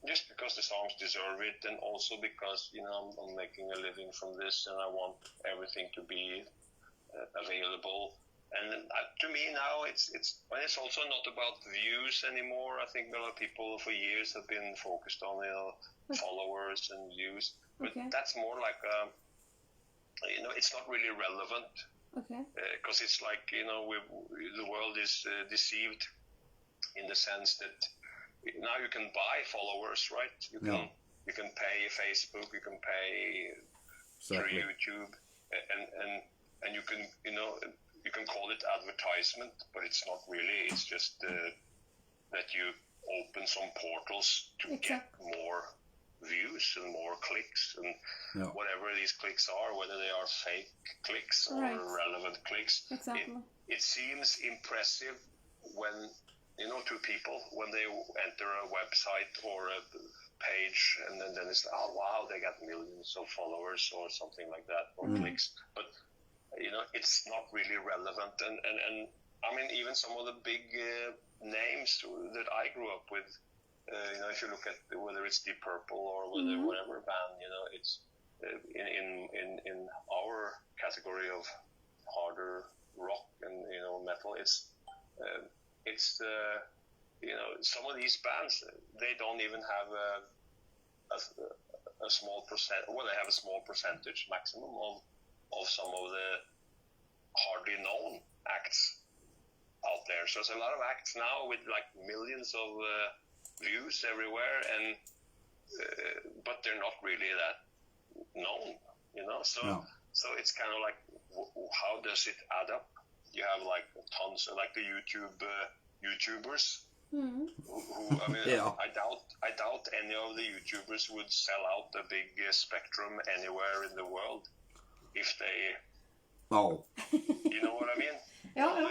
just because the songs deserve it, and also because I'm making a living from this, and I want everything to be available. And to me now, it's also not about views anymore. I think a lot of people for years have been focused on followers and views, but that's more like it's not really relevant. Because it's like the world is deceived. In the sense that now you can buy followers, right? You can pay Facebook, you can pay through YouTube, and you can you can call it advertisement, but it's not really. It's just that you open some portals to get more views and more clicks, and whatever these clicks are, whether they are fake clicks or relevant clicks. It seems impressive when to people when they enter a website or a page, and then it's oh wow, they got millions of followers or something like that, or clicks. But it's not really relevant, and I mean, even some of the big names that I grew up with, if you look at whether it's Deep Purple or whatever band, it's in our category of harder rock and metal, it's some of these bands, they don't even have a small percent. Well, they have a small percentage maximum of some of the hardly known acts out there. So there's a lot of acts now with like millions of views everywhere, and but they're not really that known, So it's kind of like, how does it add up? You have like tons of like the YouTubers who I mean, I doubt any of the YouTubers would sell out a big spectrum anywhere in the world if they. You know what I mean? One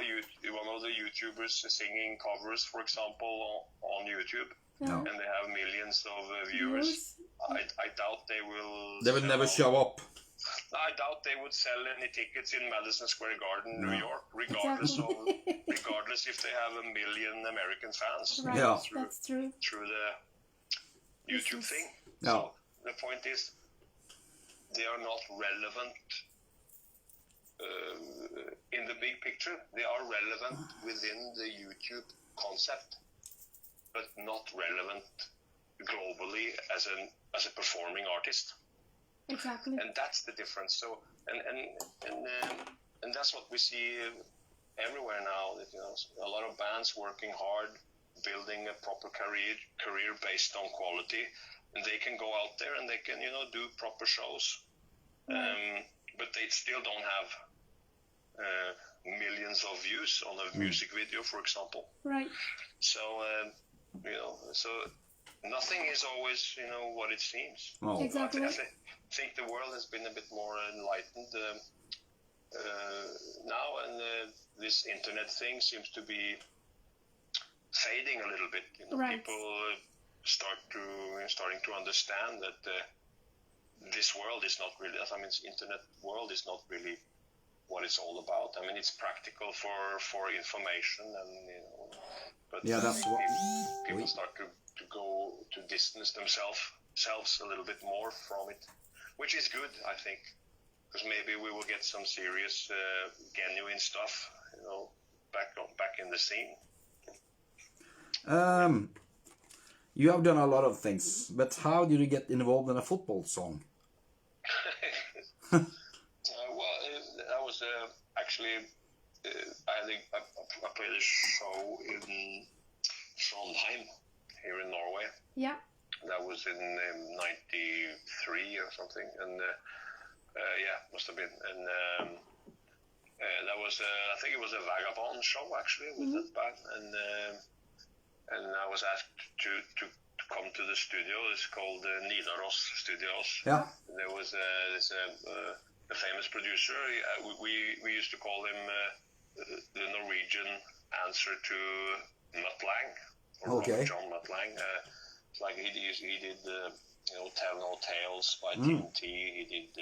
of the YouTubers singing covers, for example, on YouTube, and they have millions of viewers. I doubt they will. They will never show up. I doubt they would sell any tickets in Madison Square Garden, New York, regardless if they have 1 million American fans. That's true. Through the YouTube thing. So the point is, they are not relevant in the big picture. They are relevant within the YouTube concept, but not relevant globally as a performing artist. And that's the difference. So and that's what we see everywhere now. That a lot of bands working hard, building a proper career based on quality, and they can go out there and they can do proper shows, but they still don't have millions of views on a music video, for example. So so nothing is always what it seems. Exactly. I think the world has been a bit more enlightened now, and this internet thing seems to be fading a little bit. You know, people starting to understand that this world is not really. I mean, this internet world is not really what it's all about. I mean, it's practical for information, and but that's what people start to go to distance themselves a little bit more from it, which is good, I think, because maybe we will get some serious, genuine stuff, back in the scene. You have done a lot of things, but how did you get involved in a football song? Well, that was actually I played a show in Trondheim here in Norway. Yeah. That was in '93 or something, and must have been. And that was I think it was a vagabond show actually with that band, and I was asked to come to the studio. It's called Nidaros Studios. Yeah. And there was a famous producer. We used to call him the Norwegian answer to Mutt Lang, or John Mutt Lang. It's like he did Tell No Tales by TNT. He did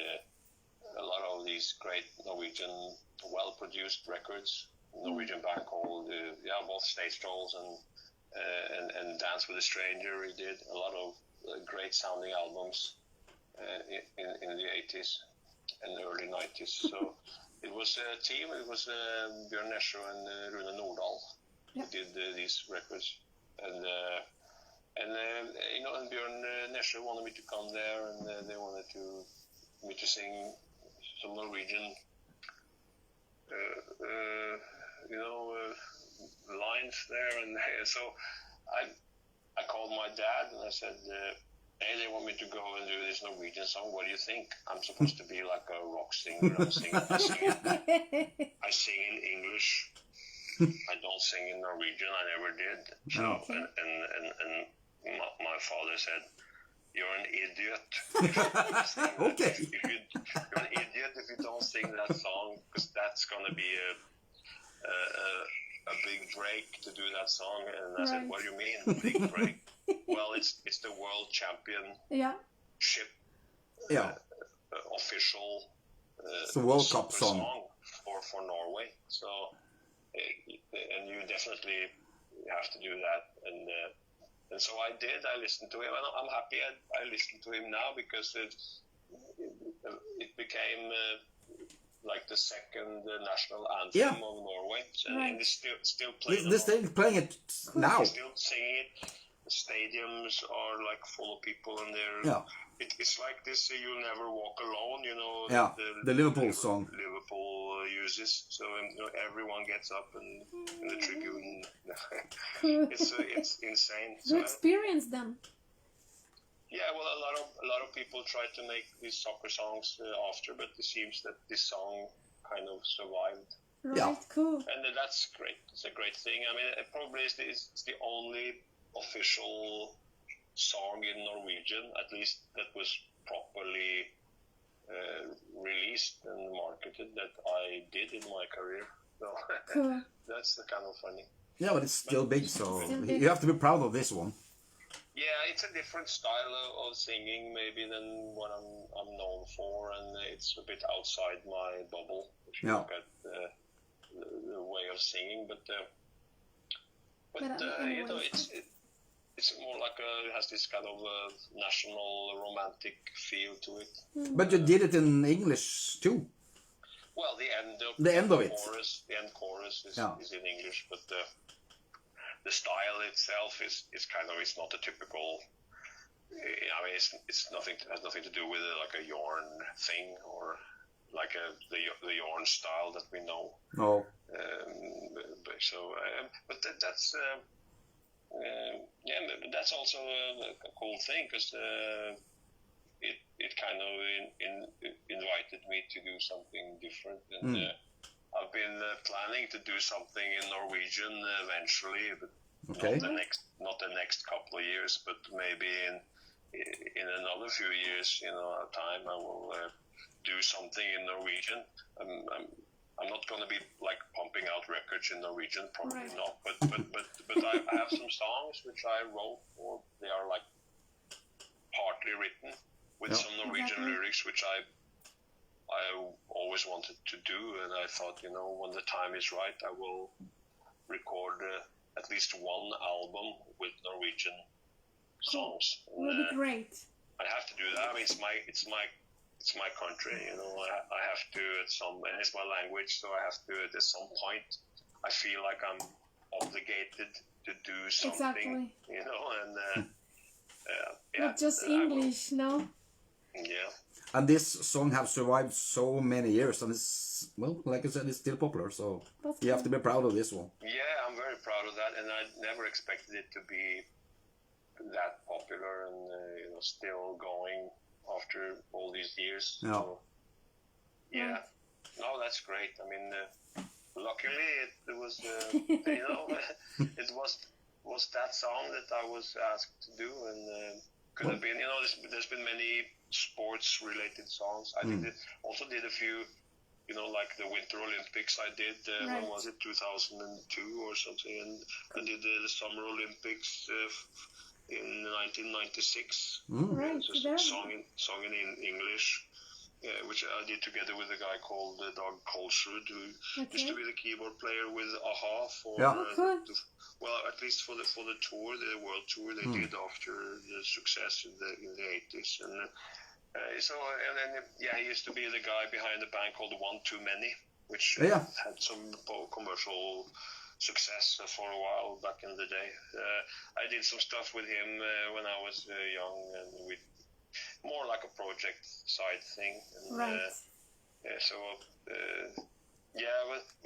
a lot of these great Norwegian well-produced records. Norwegian band called both Stage Trolls and Dance with a Stranger. He did a lot of great sounding albums in the 80s and early 90s. So it was a team. It was Bjørn Nesjø and Rune Nordahl who did these records, and Bjørn Nesjø wanted me to come there, and they wanted me to sing some Norwegian lines there, and so I called my dad and I said, hey, they want me to go and do this Norwegian song. What do you think? I'm supposed to be like a rock singer. I sing in English. I don't sing in Norwegian. I never did. So and my father said, you're an idiot. Okay. You're an idiot if you don't sing that song, because that's gonna be a big break to do that song. And I said, what do you mean, big break? Well, it's the world championship official it's the World Cup song for Norway. So and you definitely have to do that, and so I did. I listened to him, and I'm happy I listened to him now, because it became like the second national anthem of Norway, and they still play it. They're still playing it now. They're still singing it. The stadiums are like full of people, and they're it's like this You'll Never Walk Alone, the Liverpool song Liverpool uses. So everyone gets up in the tribune. It's insane. You experience them. Yeah, well, a lot of people try to make these soccer songs after, but it seems that this song kind of survived. Right, cool. And that's great. It's a great thing. I mean, it probably is the only official song in Norwegian, at least that was properly released and marketed, that I did in my career. So cool. That's kind of funny. Yeah, but it's still big, so you have to be proud of this one. Yeah, it's a different style of singing maybe than what I'm known for, and it's a bit outside my bubble if you look at the way of singing. But it's more like it has this kind of national romantic feel to it. But you did it in English too. Well, the end of it. The end chorus is in English, but the style itself is kind of, it's not a typical. I mean, it's nothing, has nothing to do with like a JORN thing, or like the JORN style that we know. No. But that's that's also a cool thing, because it kind of invited me to do something different, and I've been planning to do something in Norwegian eventually, but not the next couple of years, but maybe in another few years, time I will do something in Norwegian. I'm not going to be like pumping out records in Norwegian, probably not. But I have some songs which I wrote, or they are like partly written with some Norwegian lyrics, which I always wanted to do, and I thought, when the time is right, I will record at least one album with Norwegian songs. Will be great. I have to do that. I mean, it's my country, I have to and it's my language, so I have to at some point. I feel like I'm obligated to do something, and not just English, no. Yeah. And this song have survived so many years, and it's, well, like I said, it's still popular, so you have to be proud of this one. Yeah, I'm very proud of that, and I never expected it to be that popular and still going after all these years. Yeah. So, yeah. No, that's great. I mean, luckily it was, it was that song that I was asked to do, and could have been, there's been many sports-related songs. I also did a few, like the Winter Olympics I did, when was it, 2002 or something, and I did the Summer Olympics in 1996. Song in English, which I did together with a guy called Dag Kolsrud, who used to be the keyboard player with A-ha for well, at least for the tour, the world tour they did after the success in the 80s, and he used to be the guy behind the band called One Too Many, which had some commercial success for a while back in the day. I did some stuff with him when I was young, and we more like a project side thing. And,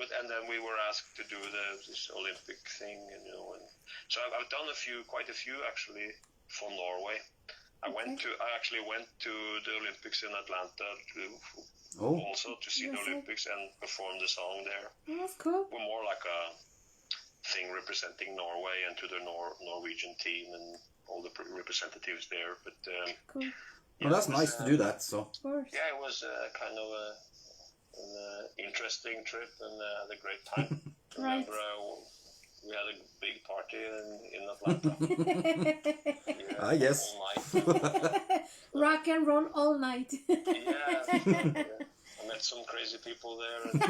and then we were asked to do this Olympic thing, and so I've done quite a few actually for Norway. I actually went to the Olympics in Atlanta also to see the Olympics and perform the song there. That's cool. We're more like a thing representing Norway and to the Norwegian team and all the representatives there. But cool. Well, that's nice to do that. So yeah, it was kind of an interesting trip, and had a great time. Remember, we had a big party in Atlanta. I guess. All night. Rock and roll all night. I met some crazy people there, and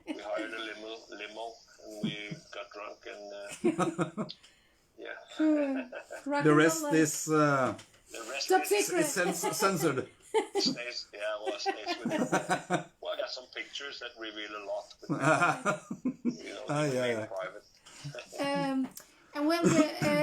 we hired a limo, and we got drunk, and the rest is top secret. It's censored. It stays with it. Well, I got some pictures that reveal a lot, but private. And when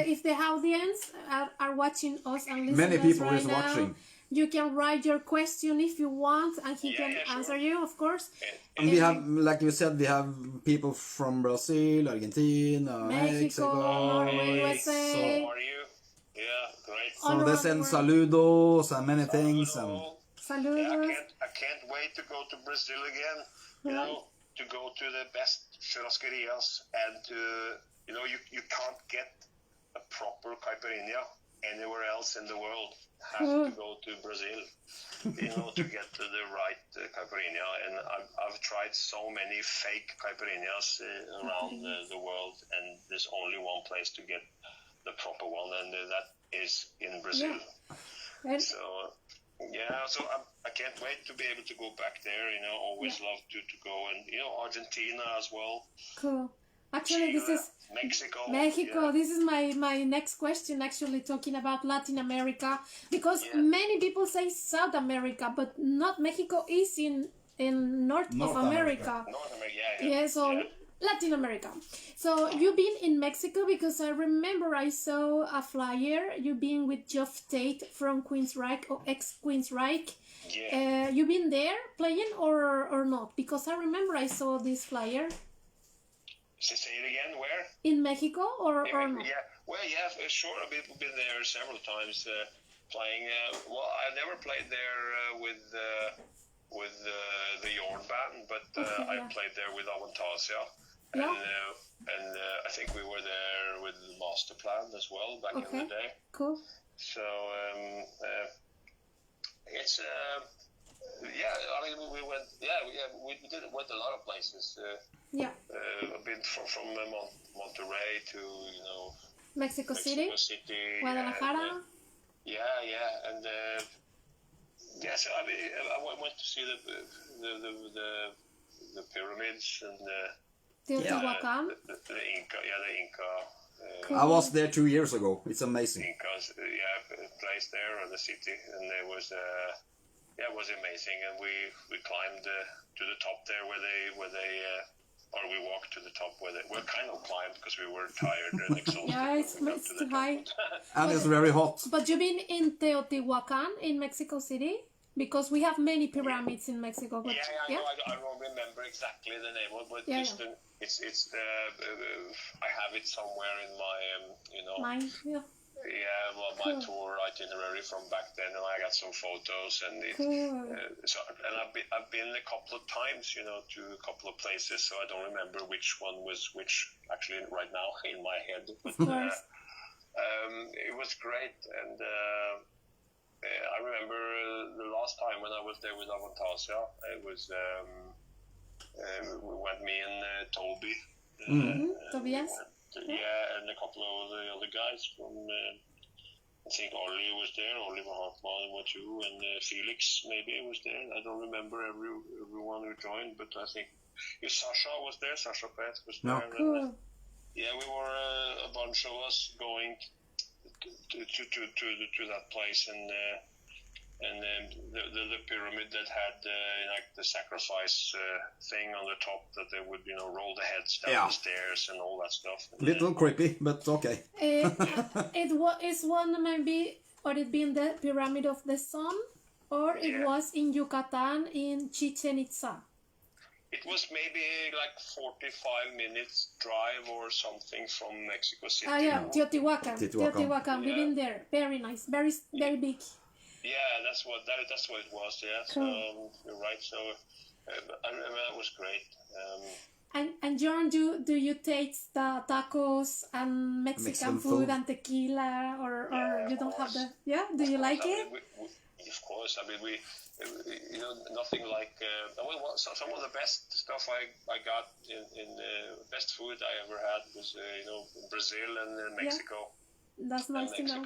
if the audience are watching us and listening many people right is now, watching. You can write your question if you want, and he can answer you, of course. And we have, like you said, we have people from Brazil, Argentina, Mexico, Norway, USA. How are you? Yeah, great. So they send saludos and many things. And saludos. I can't wait to go to Brazil again. To go to the best churrasquerias, and you can't get a proper caipirinha anywhere else in the world. Have to go to Brazil, to get to the right caipirinha. And I've tried so many fake caipirinhas around the world, and there's only one place to get the proper one, and that is in Brazil. So I can't wait to be able to go back there. Always love to go, and Argentina as well. Cool. Actually, Chile, this is Mexico. Yeah. This is my next question. Actually, talking about Latin America, because many people say South America, but not Mexico is in North of America. North America, So Latin America. So you've been in Mexico, because I remember I saw a flyer. You've been with Geoff Tate from Queensryche, or ex-Queensryche. Yeah. You've been there playing or not? Because I remember I saw this flyer. Say it again, where? In Mexico or not? Yeah, well, sure. I've been there several times playing. I never played there with the JORN band, but I played there with Avantasia. And I think we were there with the Master Plan as well back in the day. Cool. So it's we went. we went a lot of places. I've been from Monterrey to Mexico City, Guadalajara. And so I went to see the pyramids and Teotihuacan. the Inca. Cool. I was there 2 years ago. It's amazing. Incas, place there, or the city, and it was amazing. And we climbed to the top there or we walked to the top we kind of climbed because we were tired and exhausted. It's too high. And it's very hot. But you've been in Teotihuacan in Mexico City? Because we have many pyramids in Mexico. But, I know. I don't remember exactly the name of it, but it's the I have it somewhere in my Mine, yeah. Yeah, well, my tour itinerary from back then, and I got some photos, and I've been a couple of times, to a couple of places, so I don't remember which one was which actually right now in my head. But it was great, and I remember the last time when I was there with Avantasia, it was we went, me and Toby. Tobias. And a couple of the other guys from, I think Ollie was there, Oliver Hartmann was too, and Felix maybe was there. I don't remember everyone who joined, but I think Sasha was there, Sasha Peth was there. Cool. We were a bunch of us going to that place, and the pyramid that had the sacrifice thing on the top, that they would roll the heads down the stairs and all that stuff. Little creepy, but okay. It's one maybe, or it been the Pyramid of the Sun, or it was in Yucatan in Chichen Itza. It was maybe like 45 minutes drive or something from Mexico City. Teotihuacan. We've been there. Very nice. Very big. Yeah, that's what it was. Yeah, so you're right. So I remember that was great. And JORN, do you taste the tacos and Mexican food and tequila, or you don't have the? Yeah, do you like it? Of course. I mean, we nothing like some of the best stuff I got in best food I ever had was Brazil and Mexico. That's nice to know.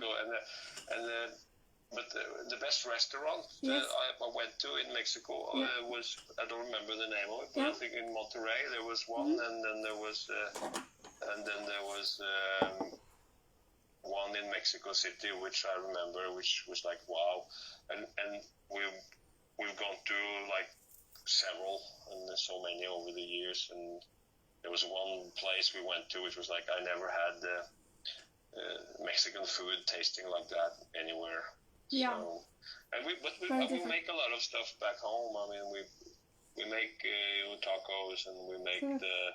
But the best restaurant I went to in Mexico was, I don't remember the name of it, but I think in Monterrey there was one, and then there was one in Mexico City, which I remember, which was like wow, and we've gone to like several, and there's so many over the years, and there was one place we went to which was like I never had Mexican food tasting like that anywhere. Yeah. So, and we make a lot of stuff back home. I mean, we make tacos, and we make the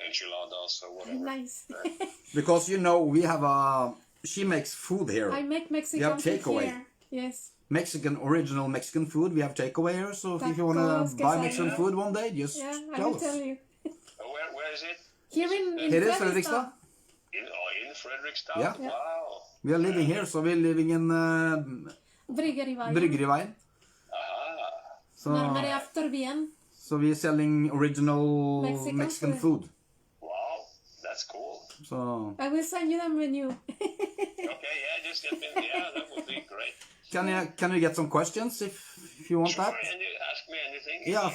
enchiladas or whatever. Nice. Because we have she makes food here. I make Mexican we have takeaway. Here. Yes. Original Mexican food. We have takeaway here. So if you want to buy Mexican food one day, just tell us. Tell you. Where is it? Here in Fredrikstad. In Fredrikstad? Yeah. Wow. We are living here, so we're living in Bryggeriveien. So, närmare efter Wien. So we're selling original Mexican food. Wow, that's cool. So I will send you the menu. Okay, just get me. Yeah, that would be great. Can you get some questions if you want sure, that? And you ask me anything. Yeah,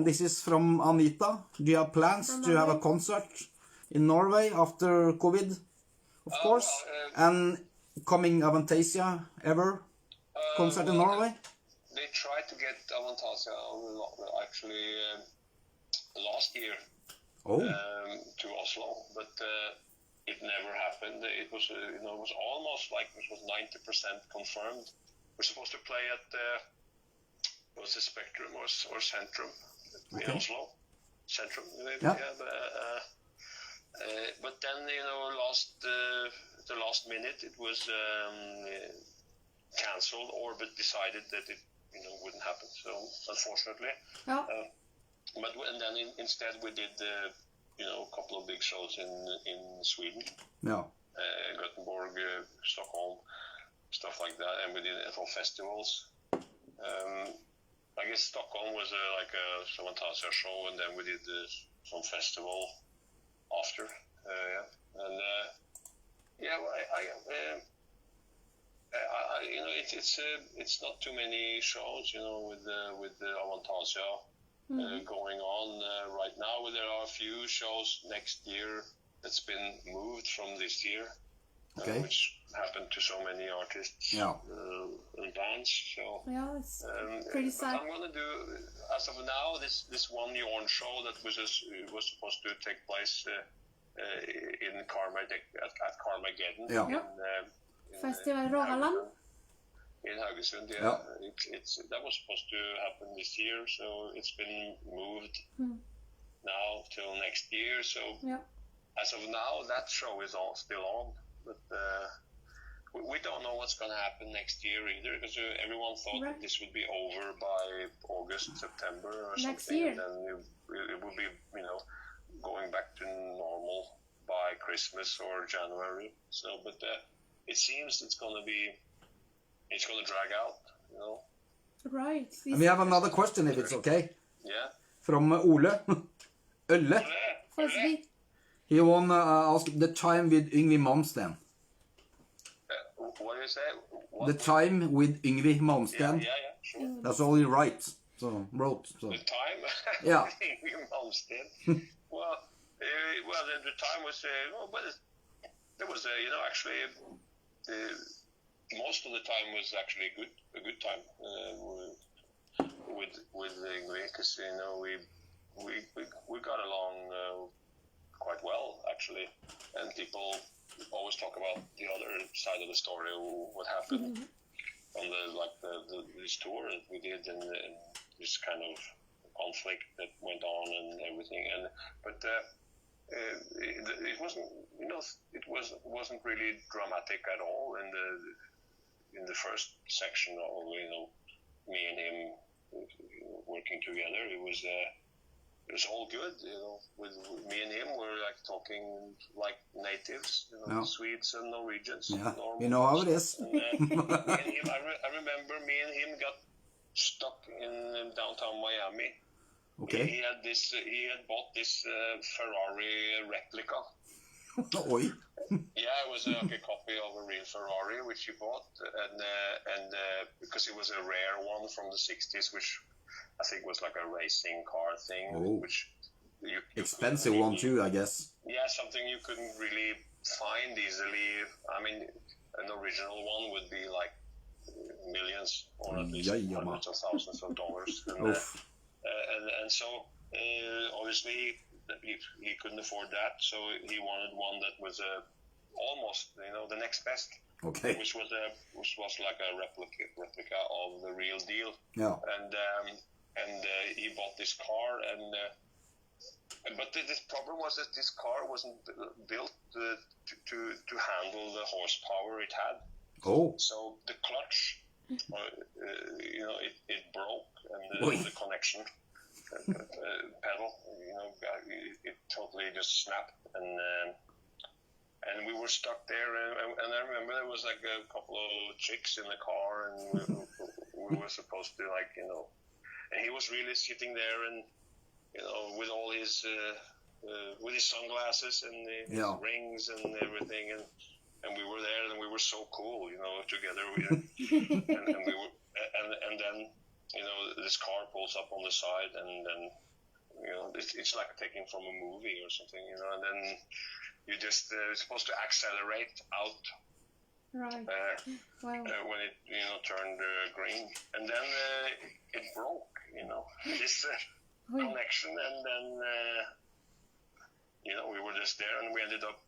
this is from Anita. Do you have plans to have a concert in Norway after COVID? Of course. And coming Avantasia ever concert in Norway? They tried to get Avantasia actually last year to Oslo, but it never happened. It was it was almost like it was 90% confirmed. We're supposed to play at was it Spectrum or Centrum in Oslo? Centrum, maybe. Yeah. But then the last minute it was cancelled, or but decided that it wouldn't happen. So unfortunately, but and then instead we did a couple of big shows in Sweden, Gothenburg, Stockholm, stuff like that, and we did it for festivals. I guess Stockholm was like a Fantasia show, and then we did some festival after. And you know, it's not too many shows, you know, with the Avantasia going on right now. There are a few shows next year that's been moved from this year, which happened to so many artists and bands. So it's pretty sad. I'm gonna do, as of now, this one JORN show that was supposed to take place in at Carmageddon. Festival Rogaland. In Haugesund, that was supposed to happen this year, so it's been moved now till next year. So as of now, that show is still on, but we don't know what's going to happen next year either, because everyone thought that this would be over by August, September, or next something, year. and then it would be, you know, going back to normal by Christmas or January. So, but it seems it's going to drag out, you know. Right. We have another question, if it's okay. Yeah. From Ole. Ølle. He won ask the time with Yngwie Malmsteen. What do you say? What? The time with Yngwie Malmsteen. Yeah, sure. That's all he wrote. So. The time? Yeah. Yngwie Malmsteen. well, the time was, but there was, you know, actually, most of the time was actually a good time with Yngwie, because, you know, we got along quite well, actually, and people always talk about the other side of the story, what happened on this tour that we did, and this kind of conflict that went on and everything, but it wasn't, you know, it wasn't really dramatic at all in the first section of, you know, me and him working together. It was all good, you know. With me and him, we're like talking like natives, you know, Swedes and Norwegians. Yeah, you know how it is. And, I remember me and him got stuck in downtown Miami. Okay. He had bought this Ferrari replica. Oi. Yeah, it was like a copy of a real Ferrari, which he bought, and because it was a rare one from the 60s, which I think was like a racing car thing, which you expensive one too, I guess. Yeah, something you couldn't really find easily. I mean, an original one would be like millions, or at least hundreds of thousands of dollars, and so obviously he couldn't afford that, so he wanted one that was almost, you know, the next best. Okay. Which was like a replica of the real deal. Yeah. And he bought this car, but the problem was that this car wasn't built to handle the horsepower it had. Oh. So the clutch, you know, it broke, and the connection pedal, you know, it totally just snapped, and we were stuck there, and I remember there was like a couple of chicks in the car, and we were supposed to, like, you know, and he was really sitting there, and, you know, with all his with his sunglasses and his rings and everything, and we were there, and we were so cool, you know, together, and we were, and then, you know, this car pulls up on the side, and then, you know, it's like taken from a movie or something, you know, and then you just supposed to accelerate out right. When it, you know, turned green, and then it broke, you know, this connection, and then you know, we were just there, and we ended up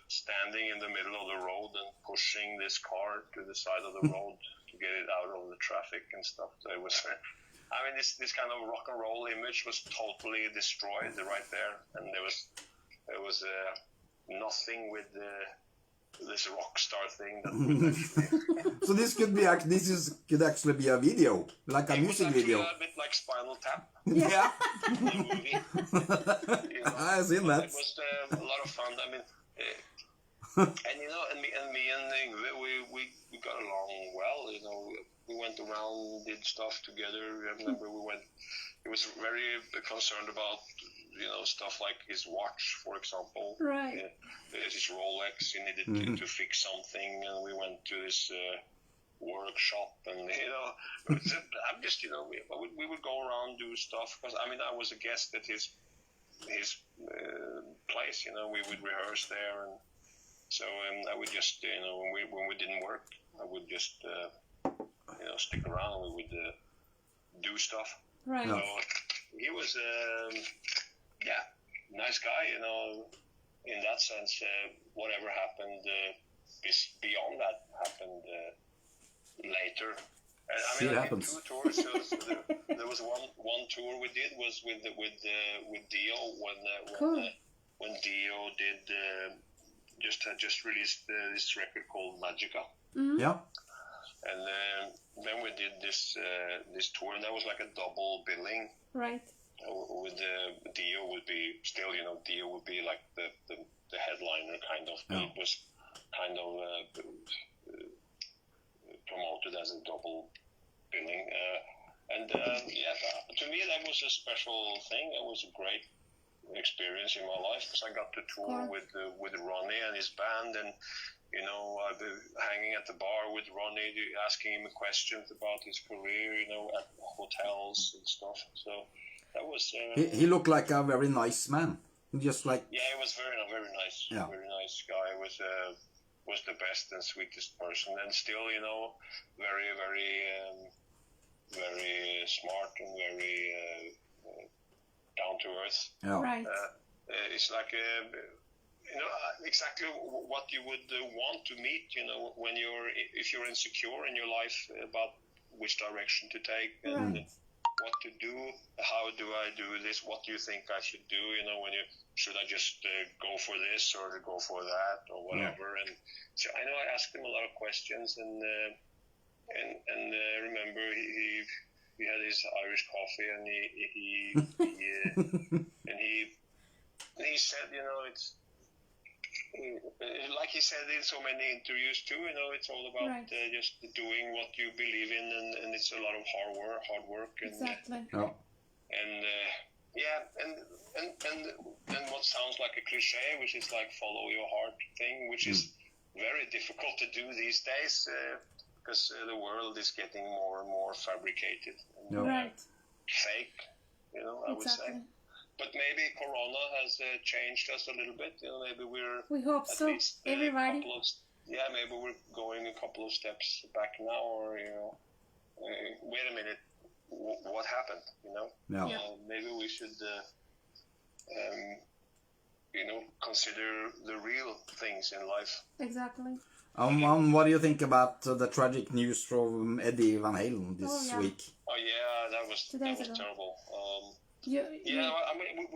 standing in the middle of the road and pushing this car to the side of the road to get it out of the traffic and stuff. So it was, I mean, this kind of rock and roll image was totally destroyed right there, and there was nothing with this rock star thing that would actually... So this could actually be a video, like a music video. A bit like Spinal Tap. Yeah. The movie. You know, I've seen that. It was a lot of fun. I mean, and you know, and me and Yngwie, we got along well. You know, We went around, did stuff together. I remember he was very concerned about, stuff like his watch, for example. Right. His Rolex, he needed to fix something, and we went to this workshop, and, I'm just, we would go around, do stuff, because, I was a guest at his place, we would rehearse there, and so I would just, when we didn't work, I would just, stick around, and we would do stuff. Right. So he was, nice guy, in that sense. Whatever happened beyond that happened later. It happens. 2 tours. There was one tour we did was with Dio when Dio did just released this record called Magica. Mm-hmm. Yeah. And then we did this tour, and that was like a double billing. Right. With Dio would be still, Dio would be like the headliner kind of. Yeah. It was kind of promoted as a double billing, and to me that was a special thing. It was a great experience in my life because I got to tour with Ronnie and his band, and I'd be hanging at the bar with Ronnie, asking him questions about his career, at hotels and stuff. So that was. He looked like a very nice man, just like. Yeah, he was very nice. Yeah. Very nice guy. Was the best and sweetest person, and still, very, very, very smart and very down to earth. Yeah. Right. It's like exactly what you would want to meet. When if you're insecure in your life about which direction to take and what to do, how do I do this? What do you think I should do? When should I just go for this or go for that or whatever? And so I know I asked him a lot of questions, and remember he had his Irish coffee, and he said, it's. Like he said in so many interviews too, it's all about just doing what you believe in, and it's a lot of hard work. And, exactly. And what sounds like a cliche, which is like follow your heart thing, which is very difficult to do these days because the world is getting more and more fabricated and fake. I would say. But maybe Corona has changed us a little bit. Maybe we hope at so. least Everybody. Maybe we're going a couple of steps back now, or wait a minute, what happened? Maybe we should consider the real things in life. Exactly. What do you think about the tragic news from Eddie Van Halen this week? Oh yeah, that was terrible. We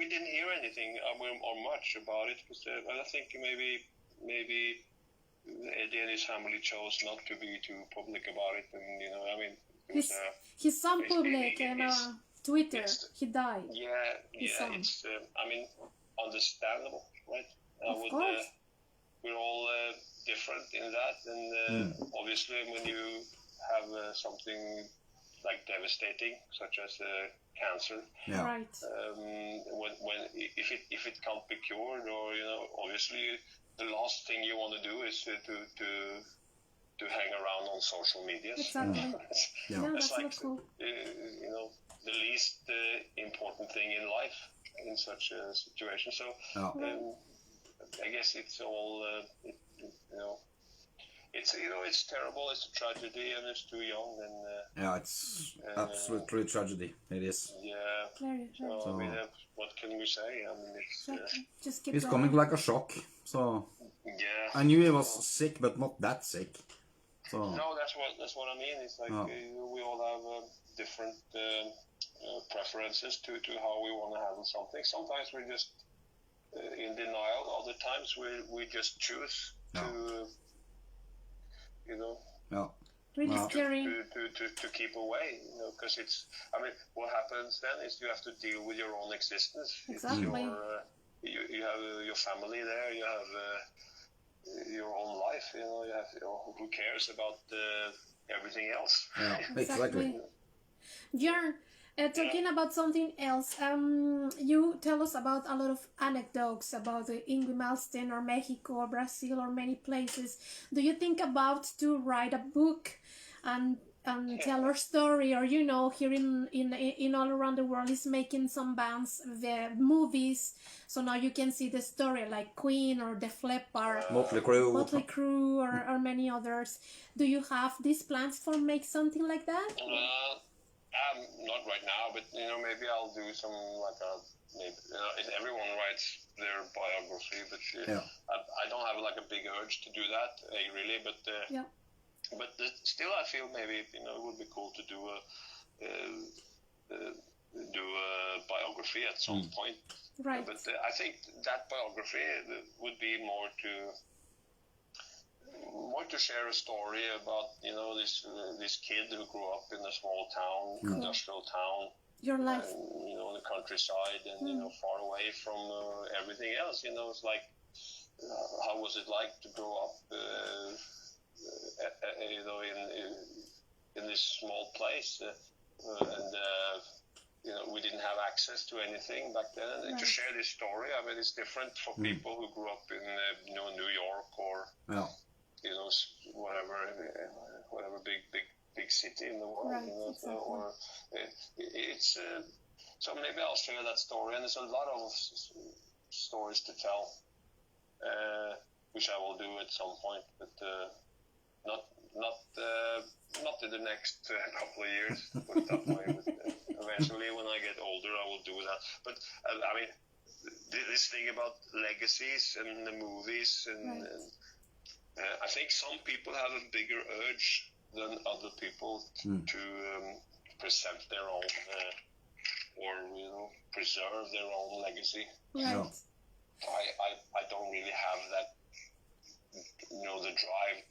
didn't hear anything or much about it because I think maybe Eddie and his family chose not to be too public about it, and his son public on Twitter. He died. It's understandable, right? Of course. We're all different in that, and obviously when you have something like devastating, such as cancer, right? If it can't be cured, or obviously the last thing you want to do is to hang around on social media. Exactly. That's like, not cool. The least important thing in life in such a situation. So I guess it's all it's terrible. It's a tragedy, and it's too young. And it's absolutely a tragedy. It is. Yeah. Very. So what can we say? Just keep he's going. coming like a shock. So yeah. I knew he was sick, but not that sick. So no, that's what I mean. It's like we all have different preferences to how we want to handle something. Sometimes we're just in denial. Other times we just choose to. Really scary. To keep away, because it's. What happens then is you have to deal with your own existence. Exactly. You have your family there. You have your own life. You have. Who cares about everything else. Yeah, exactly. Jörn, talking about something else, you tell us about a lot of anecdotes about Ingrid Malmsteen or Mexico or Brazil or many places. Do you think about to write a book and tell our story, or here in all around the world is making some bands, the movies, so now you can see the story like Queen or Def Leppard, Motley Crue, or many others. Do you have these plans for make something like that? Not right now, but maybe I'll do some if everyone writes their biography, but I don't have like a big urge to do that really, but still I feel maybe it would be cool to do a biography at some point. Right. But I think that biography would be more to share a story about this kid who grew up in a small town, industrial town, your life, in the countryside, and far away from everything else. It's like how was it like to grow up in this small place, and we didn't have access to anything back then. And to share this story, I mean, it's different for people who grew up in New York or whatever big city in the world. Right, exactly. Or it's so maybe I'll share that story, and there's a lot of stories to tell, which I will do at some point, but not in the next couple of years. Put it that way. Eventually, when I get older, I will do that. But I mean, this thing about legacies and the movies, and I think some people have a bigger urge than other people to present their own or preserve their own legacy. Right. I don't really have that, the drive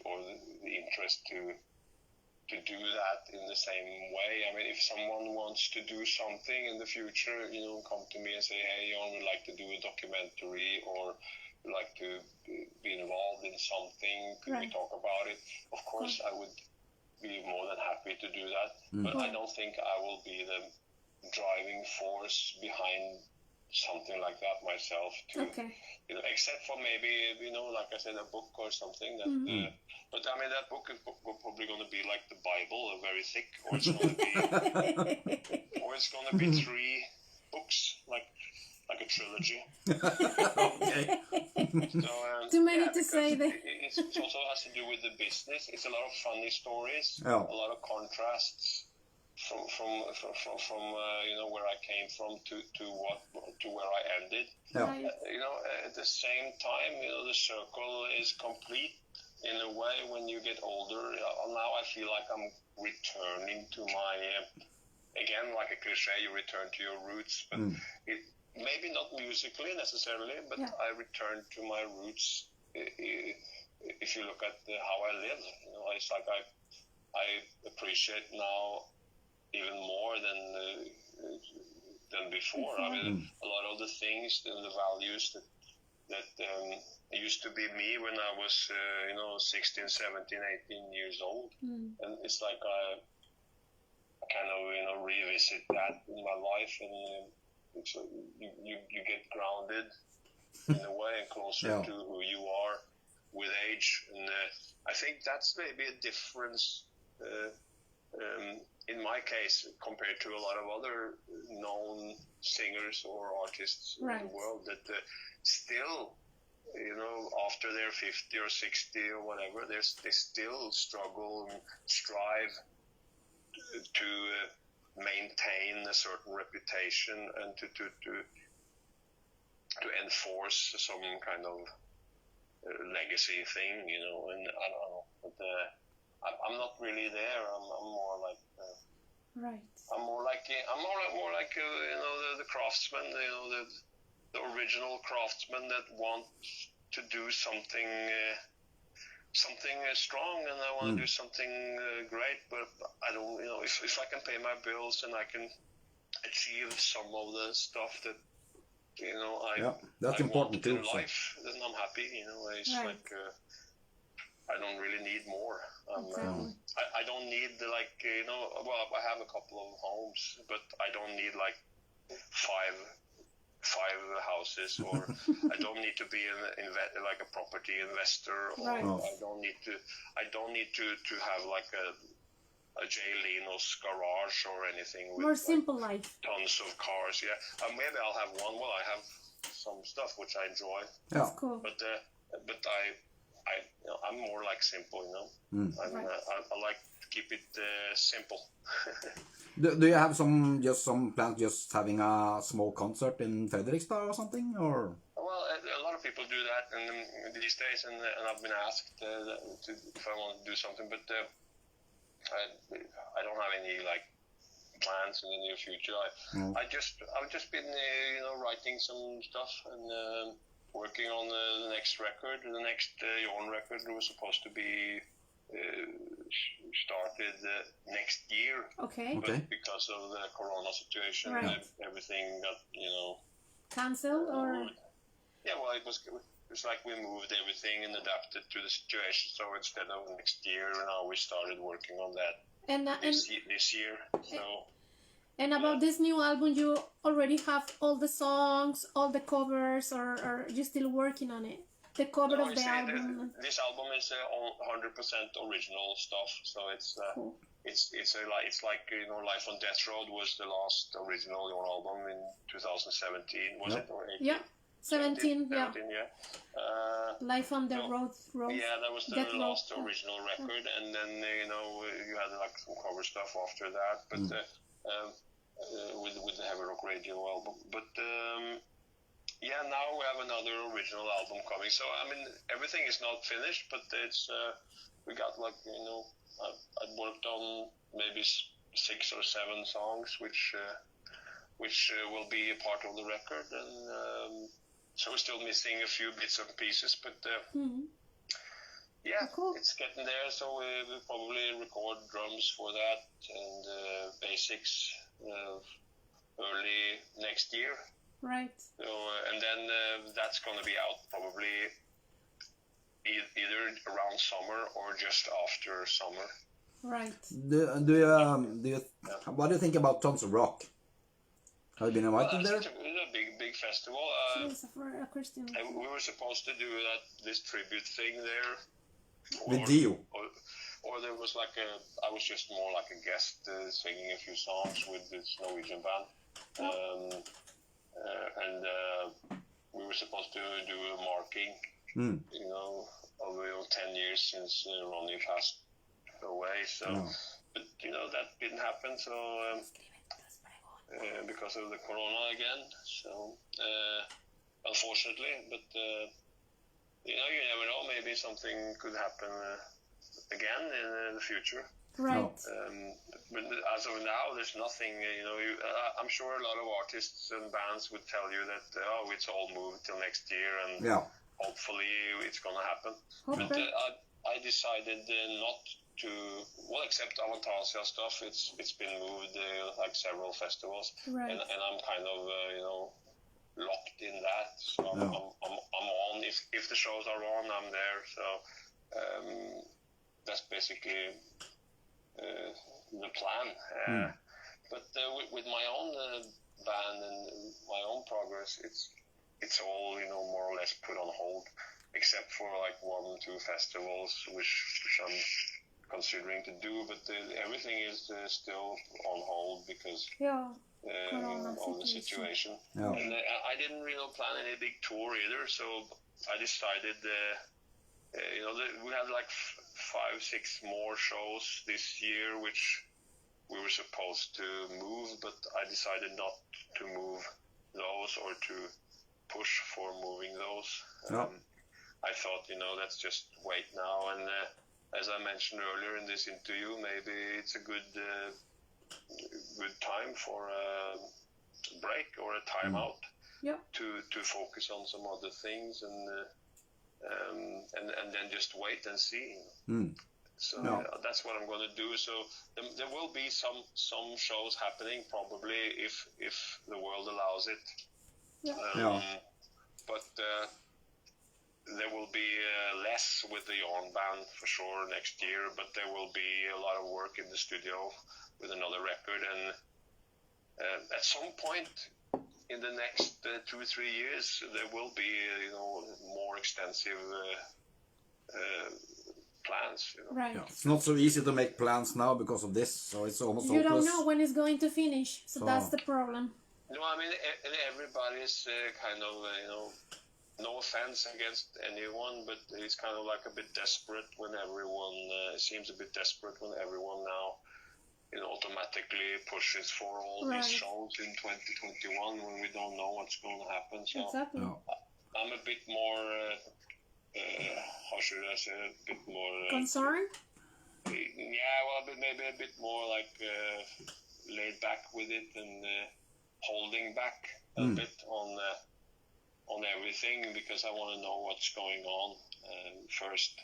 or the interest to do that in the same way. I mean, if someone wants to do something in the future, come to me and say, hey, Jon, we'd like to do a documentary, or we'd like to be involved in something. Could we talk about it? Of course, I would be more than happy to do that, but I don't think I will be the driving force behind something like that myself, except for maybe like I said, a book or something that but I mean that book is probably going to be like the Bible, very thick, or it's going to be 3 books, like a trilogy. Okay. So, too many to say that. It also has to do with the business. It's a lot of funny stories, a lot of contrasts from where I came from to where I ended. At the same time, the circle is complete in a way. When you get older, now I feel like I'm returning to my again, like a cliche, you return to your roots, but maybe not musically necessarily, but I return to my roots. If you look at how I live, it's like I appreciate now even more than before. I mean, a lot of the things and the values that used to be me when I was 16, 17, 18 years old, and it's like I kind of revisit that in my life, and so you get grounded in a way and closer to who you are with age, and I think that's maybe a difference in my case compared to a lot of other known singers or artists in the world, that still, after they're 50 or 60 or whatever, they still struggle and strive to maintain a certain reputation and to enforce some kind of legacy thing, and I don't know, but I'm not really there. I'm more like I'm more like the craftsman, the original craftsman that wants to do something strong, and I want to do something great, but I don't, if I can pay my bills and I can achieve some of the stuff that that's important too. In life, then I'm happy. It's like I don't really need more. I don't need like well, I have a couple of homes, but I don't need like five houses, or I don't need to be like a property investor, or Right. I don't need to have like a Jay Leno's garage or anything with more simple life. Tons of cars. Yeah, maybe I'll have one. Well, I have some stuff which I enjoy. That's cool. But I'm more like simple, Right. I like to keep it simple. Do you have some plans, just having a small concert in Fredrikstad or something, or? Well, a lot of people do that these days, and I've been asked if I want to do something, but I don't have any like plans in the near future. I've just been writing some stuff and working on the next record. The next JORN record was supposed to be started next year. Okay. But because of the corona situation, right. Everything got cancelled or. Yeah, well, it was like we moved everything and adapted to the situation. So instead of next year, now we started working on that this year. So. And about this new album, you already have all the songs, all the covers, or you still working on it? The cover of the album. This album is 100% original stuff. So it's cool. It's like Life on Death Road was the last original JORN album in 2017. Was it or 18? Yeah. 17, yeah. Life on the Road. Yeah, that was the last original record, and then you had like some cover stuff after that, but with the Heavy Rock Radio album. But now we have another original album coming. So I mean, everything is not finished, but it's we got like I'd worked on maybe 6 or 7 songs, which will be a part of the record, and. So we're still missing a few bits and pieces, but cool. It's getting there. So we'll probably record drums for that and basics early next year. Right. So and then that's going to be out probably either around summer or just after summer. Right. What do you think about Tons of Rock? Have you been invited there? It's a big festival. We were supposed to do this tribute thing there. With Dio? Or there was like I was just more like a guest singing a few songs with this Norwegian band. And we were supposed to do a marking, of 10 years since Ronnie passed away. So, but that didn't happen. So. Because of the corona again, so unfortunately, but you never know. Maybe something could happen again in the future. Right. But as of now, there's nothing. I'm sure a lot of artists and bands would tell you that it's all moved till next year, and hopefully it's gonna happen. Okay. But I decided not to, except Avantasia stuff, it's been moved like several festivals, right. and I'm kind of locked in that. So I'm on. If the shows are on, I'm there. So that's basically the plan. But with my own band and my own progress, it's all more or less put on hold, except for like 1 or 2 festivals which I'm considering to do, but everything is still on hold because of the situation. And I didn't really plan any big tour either, so I decided we had like 5-6 more shows this year which we were supposed to move, but I decided not to move those or to push for moving those. I thought let's just wait now, and as I mentioned earlier in this interview, maybe it's a good time for a break or a timeout to focus on some other things and then just wait and see. So that's what I'm going to do. So there will be some shows happening probably if the world allows it. But there will be less with the JORN band for sure next year, but there will be a lot of work in the studio with another record, and at some point in the next 2-3 years there will be more extensive plans. Right. Yeah. It's not so easy to make plans now because of this, so it's almost hopeless. You don't know when it's going to finish, so that's the problem. No, I mean, everybody's kind of, no offense against anyone, but it's kind of like a bit desperate when everyone seems a bit desperate when everyone now, automatically pushes for all these shows in 2021 when we don't know what's going to happen. So exactly. I'm a bit more, how should I say, a bit more concerned. Yeah, well, maybe a bit more like laid back with it and holding back a bit on everything, because I want to know what's going on first.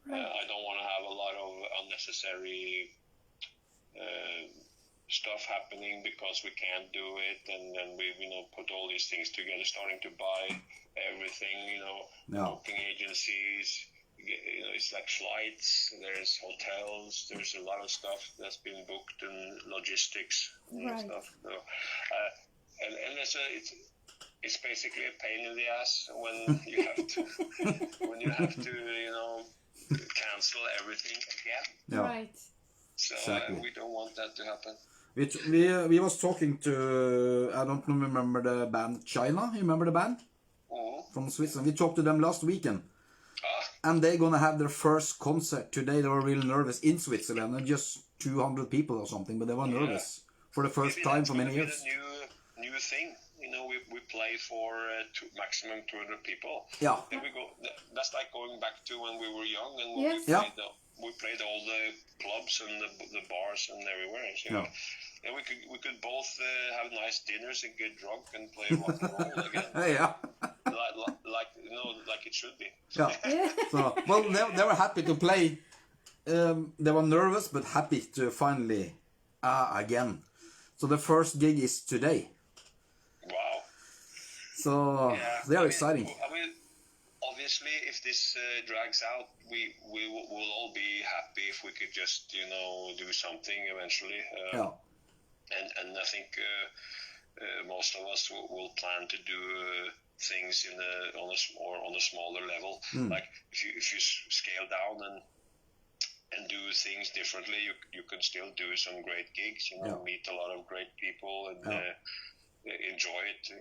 I don't want to have a lot of unnecessary stuff happening because we can't do it, and then we put all these things together, starting to buy everything, booking agencies, it's like flights, there's hotels, there's a lot of stuff that's been booked, and logistics and stuff. So, and it's basically a pain in the ass when you have to cancel everything again. Yeah. Right. So exactly. we don't want that to happen. We was talking to, I don't remember the band China. You remember the band? From Switzerland. We talked to them last weekend. And they're gonna have their first concert today. They were really nervous in Switzerland, and just 200 people or something, but they were nervous for the first time for many years. New thing. We play for maximum 200 people. Yeah. Then we go. That's like going back to when we were young, and we played all the clubs and the bars and everywhere. So and we could both have nice dinners and get drunk and play rock and roll again. Yeah. Like it should be. Yeah. So, well, they were happy to play. They were nervous but happy to finally again. So the first gig is today. Wow. So they are exciting. I mean, obviously, if this drags out, we will all be happy if we could just do something eventually. And I think most of us will plan to do things on a smaller level. Like if you scale down and do things differently, you can still do some great gigs. Meet a lot of great people and enjoy it.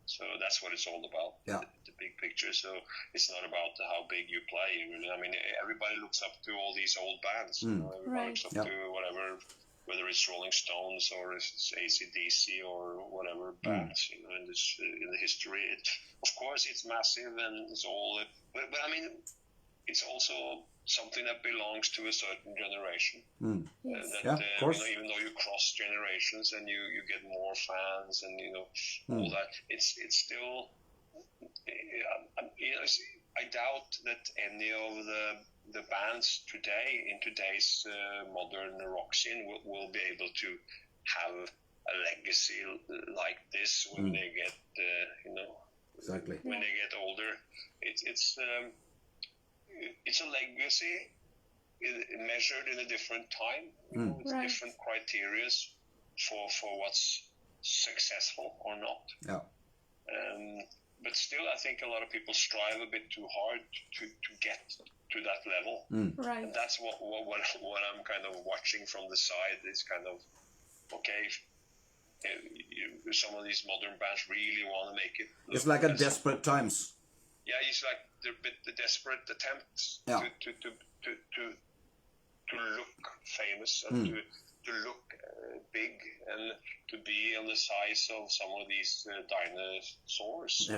So that's what it's all about. The big picture. So it's not about how big you play. Really, I mean, everybody looks up to all these old bands. Everybody looks up to whatever. Whether it's Rolling Stones or it's AC/DC or whatever bands, in the history. Of course, it's massive and it's all. But I mean, it's also something that belongs to a certain generation. Of course. Even though you cross generations and you get more fans and all that, it's still. I doubt that any of the bands today in today's modern rock scene will be able to have a legacy like this when they get exactly when they get older. It's a legacy measured in a different time. It's different criteria for what's successful or not. But still, I think a lot of people strive a bit too hard to get to that level. Right. And that's what I'm kind of watching from the side is kind of, okay, some of these modern bands really want to make it. It's like a desperate times. Yeah, it's like the desperate attempts to look famous and to look big and to be on the size of some of these dinosaurs.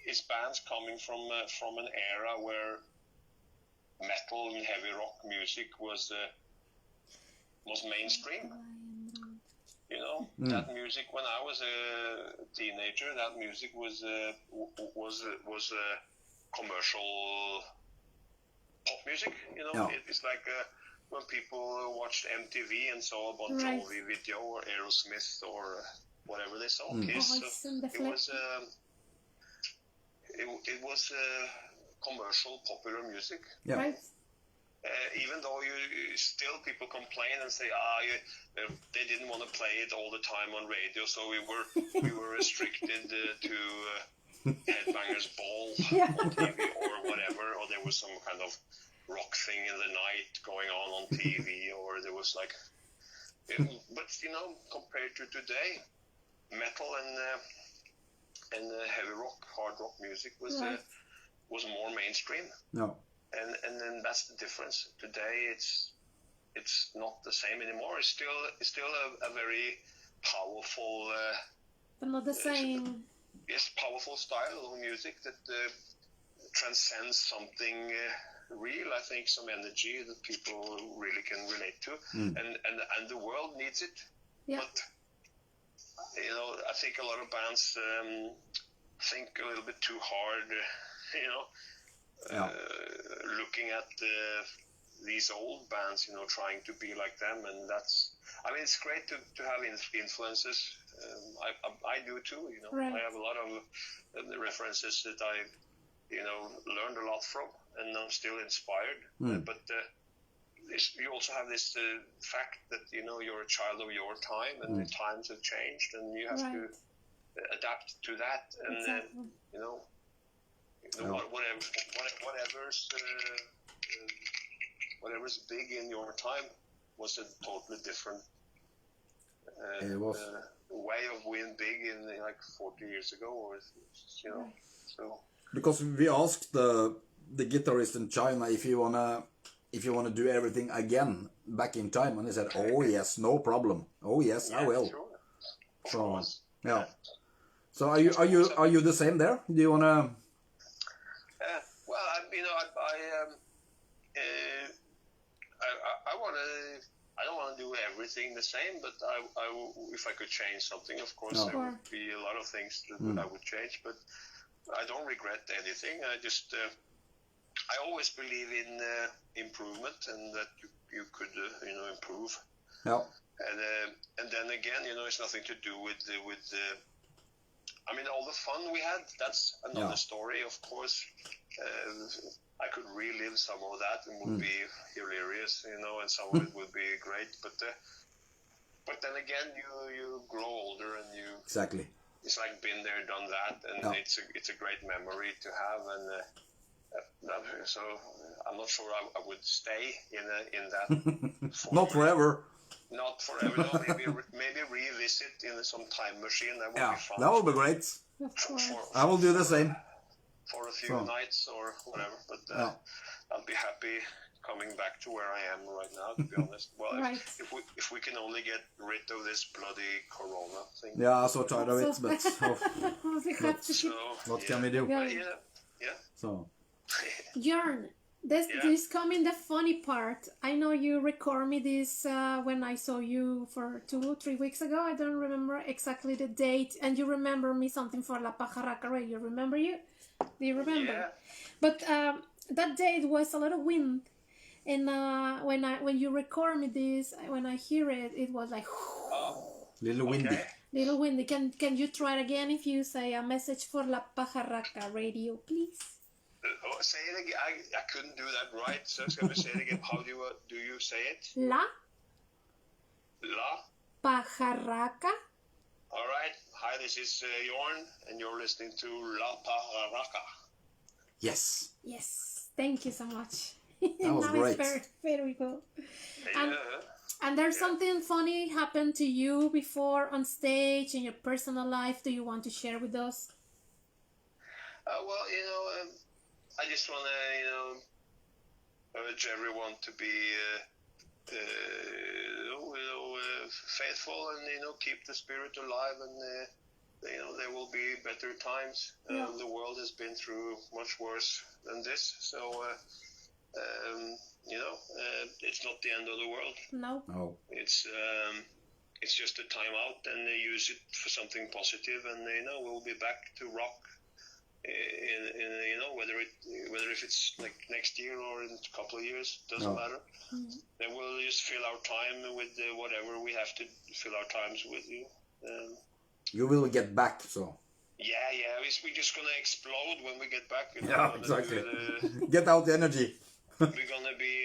It's bands coming from an era where metal and heavy rock music was mainstream. That music when I was a teenager, that music was commercial pop music. It's like when people watched MTV and saw a Bon Jovi video or Aerosmith or whatever they saw. Kiss. So it was it was commercial popular music. Yeah. Right. Even though still people complain and say, they didn't want to play it all the time on radio, so we were restricted to Headbangers Ball on TV or whatever, or there was some kind of rock thing in the night going on TV, or there was like, but compared to today, metal and heavy rock, hard rock music was more mainstream. No. And then that's the difference. Today it's not the same anymore. It's still a very powerful, but not the same. Yes, powerful style of music that transcends something real. I think some energy that people really can relate to, and the world needs it. Yeah. But I think a lot of bands think a little bit too hard. Looking at these old bands, trying to be like them, and it's great to have influences. I do too, Right. I have a lot of references that I, learned a lot from, and I'm still inspired. But you also have this fact that, you're a child of your time, and the times have changed, and you have to adapt to that, and Exactly. Whatever's big in your time was a totally different way of being big in like 40 years ago, or so. Because we asked the guitarist in China if you wanna do everything again back in time, and he said, "Oh yes, no problem. Oh yes, I will." Sure. Of So course. yeah. So are you the same there? Do you wanna? Well, I don't want to do everything the same, but if I could change something, of course, there would be a lot of things that I would change, but I don't regret anything. I always believe in improvement, and that you could, improve. Yeah. And then again, it's nothing to do with all the fun we had. That's another story, of course. I could relive some of that, and would be hilarious, and some of it would be great. But then again, you grow older, and Exactly. It's like been there, done that, and it's a great memory to have. And so I'm not sure I would stay in that. Not forever. Not forever. No, maybe revisit in some time machine. That would be fun. That would be great. I will do the same. For a few nights or whatever, but I'll be happy coming back to where I am right now, to be honest. Well, if we can only get rid of this bloody corona thing. Yeah, I'm so tired of it, but what can we do? Yeah. So. JORN, this coming the funny part. I know you record me this when I saw you for 2-3 weeks ago. I don't remember exactly the date, and you remember me something for La Pajarraca radio. Remember you? Do you remember? Yeah. But that day it was a lot of wind, and when you record me this, when I hear it, it was like little windy. Little windy. Can you try it again if you say a message for La Pajarraca radio, please? Say it again. I couldn't do that right, so I was going to say it again. How do you say it? La Pajarraca. All right. Hi, this is JORN, and you're listening to La Pajarraca. Yes. Yes. Thank you so much. That was great. Very, very cool. And there's something funny happened to you before on stage in your personal life. Do you want to share with us? Well, I just want to, urge everyone to be, faithful, and keep the spirit alive, and there will be better times. The world has been through much worse than this, so it's not the end of the world. No. It's just a time out, and use it for something positive, and we'll be back to rock. Whether if it's like next year or in a couple of years, doesn't matter. Then we'll just fill our time with whatever we have to fill our times with. You will get back, so. Yeah. We're just gonna explode when we get back. Yeah, exactly. Get out the energy. We're gonna be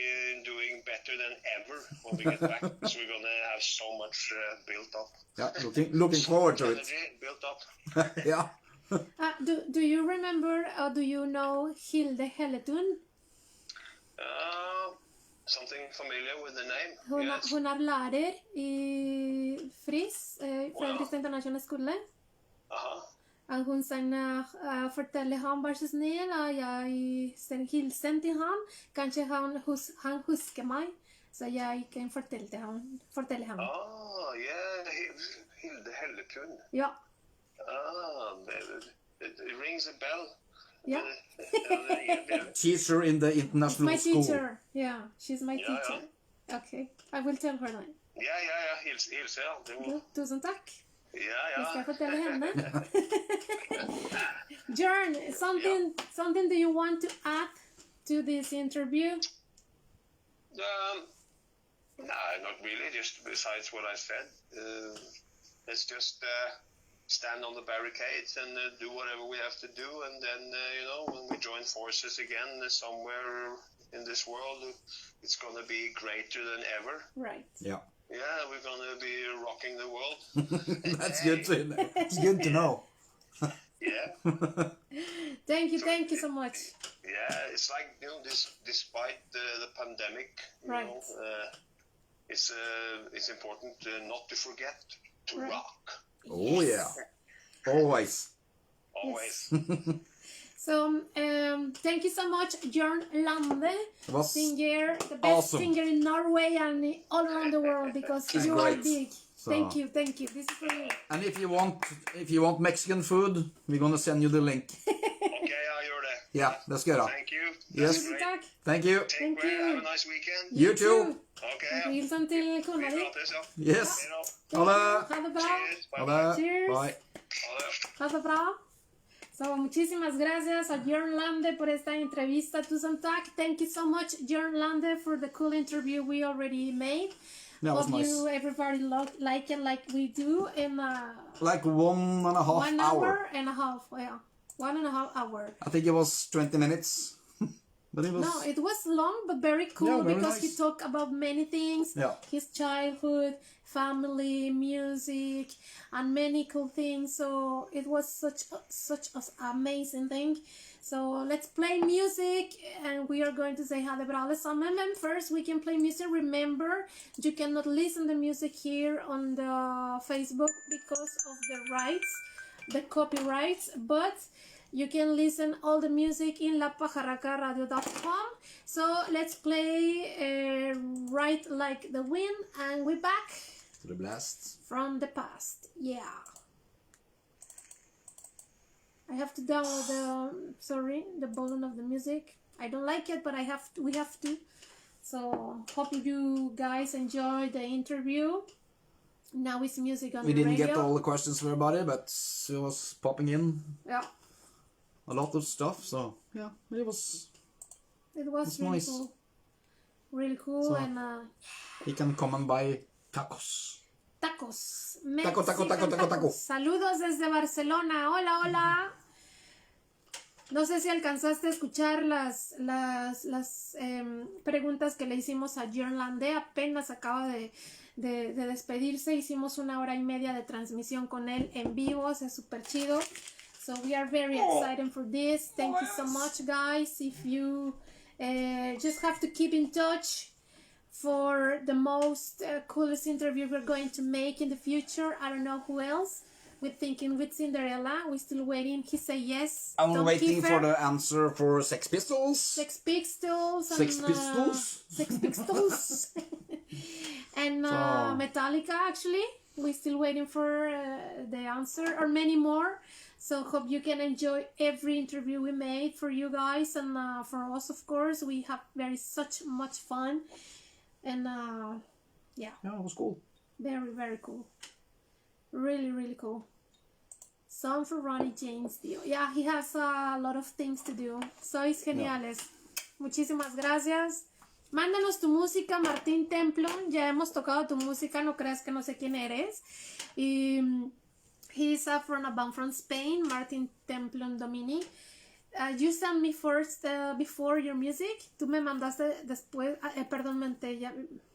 doing better than ever when we get back. So we're gonna have so much built up. Yeah, looking forward to it. Energy built up. Yeah. Do you remember or do you know Hilde Helletun? Something familiar with the name. Hun er lærer i FRIS, Fredrikstad International Skole. Hun forteller han vær så snill, og jeg sender hilsen til han. Kanskje han husker meg, så jeg kan fortelle han. Hilde Helletun. Ja. It rings a bell. Yeah. Teacher in the international school. My teacher. Yeah, she's my teacher. Okay, I will tell her that. Ja. Hilse, ja. Tusen takk. Ja. Jeg skal fortelle henne. JORN, something do you want to add to this interview? No, not really. Just besides what I said. Let's just stand on the barricades and do whatever we have to do, and then when we join forces again somewhere in this world, it's gonna be greater than ever. Right. Yeah, we're gonna be rocking the world. That's good to know. It's good to know. Yeah. Thank you so much. Yeah, it's like despite the pandemic, right. It's important not to forget to rock. Oh yeah, always. Yes. So thank you so much, JORN LANDE, singer, the best awesome. singer in Norway and all around the world, because you are big. So. Thank you. This is for you. And if you want Mexican food, we're gonna send you the link. Okay, I hear that. Yeah, let's get up. Thank you. Yes. Thank you. Take care. Have a nice weekend. You too. Okay. Hilsen til kona di. Yes. Ha det bra. Cheers. Bye. Ha det bra. So, muchísimas gracias a JORN LANDE por esta entrevista. Tusen takk. Thank you so much, JORN LANDE, for the cool interview we already made. That was nice. You everybody like it like we do in like 1.5 hours. 1 hour and a half. Yeah, 1.5 hours. I think it was 20 minutes. But it was long but very cool, very because nice. He talked about many things. Yeah. His childhood, family, music, and many cool things. So it was such an amazing thing. So let's play music, and we are going to say ha det bra alle sammen. And first we can play music. Remember, you cannot listen to music here on the Facebook because of the copyrights, but you can listen all the music in pajarracaradio.com. So let's play Right Like the Wind, and we're back to the blast from the past. Yeah. I have to download the volume of the music. I don't like it, but we have to. So hope you guys enjoy the interview. Now it's music on the radio. We didn't get all the questions for everybody, but it was popping in. Yeah. A lot of stuff, so yeah, it was really nice. Cool. Really cool, so, and you can come and buy tacos. Tacos. Taco. Saludos desde Barcelona. Hola. No sé si alcanzaste a escuchar las preguntas que le hicimos a JORN LANDE. Apenas acaba de despedirse. Hicimos 1 hora y media de transmisión con él en vivo. O sea, súper chido. So we are very excited for this. Thank you so much, guys. If you just have to keep in touch for the most coolest interview we're going to make in the future. I don't know who else. We're thinking with Cinderella. We're still waiting. He said yes. I'm waiting for the answer for Sex Pistols. Sex Pistols. And Metallica, actually. We're still waiting for the answer, or many more. So hope you can enjoy every interview we made for you guys, and for us, of course. We have such much fun. And yeah, it was cool. Very, very cool. Really, really cool. Song for Ronnie James, tío. Yeah, he has a lot of things to do. Sois geniales. Muchísimas gracias. Mándanos tu música, Martín Templo. Ya hemos tocado tu música, no creas que no sé quién eres. Y He's from a band from Spain, Martin Templon Domini. You sent me first before your music. Tú me mandaste después. Perdón, menté ya.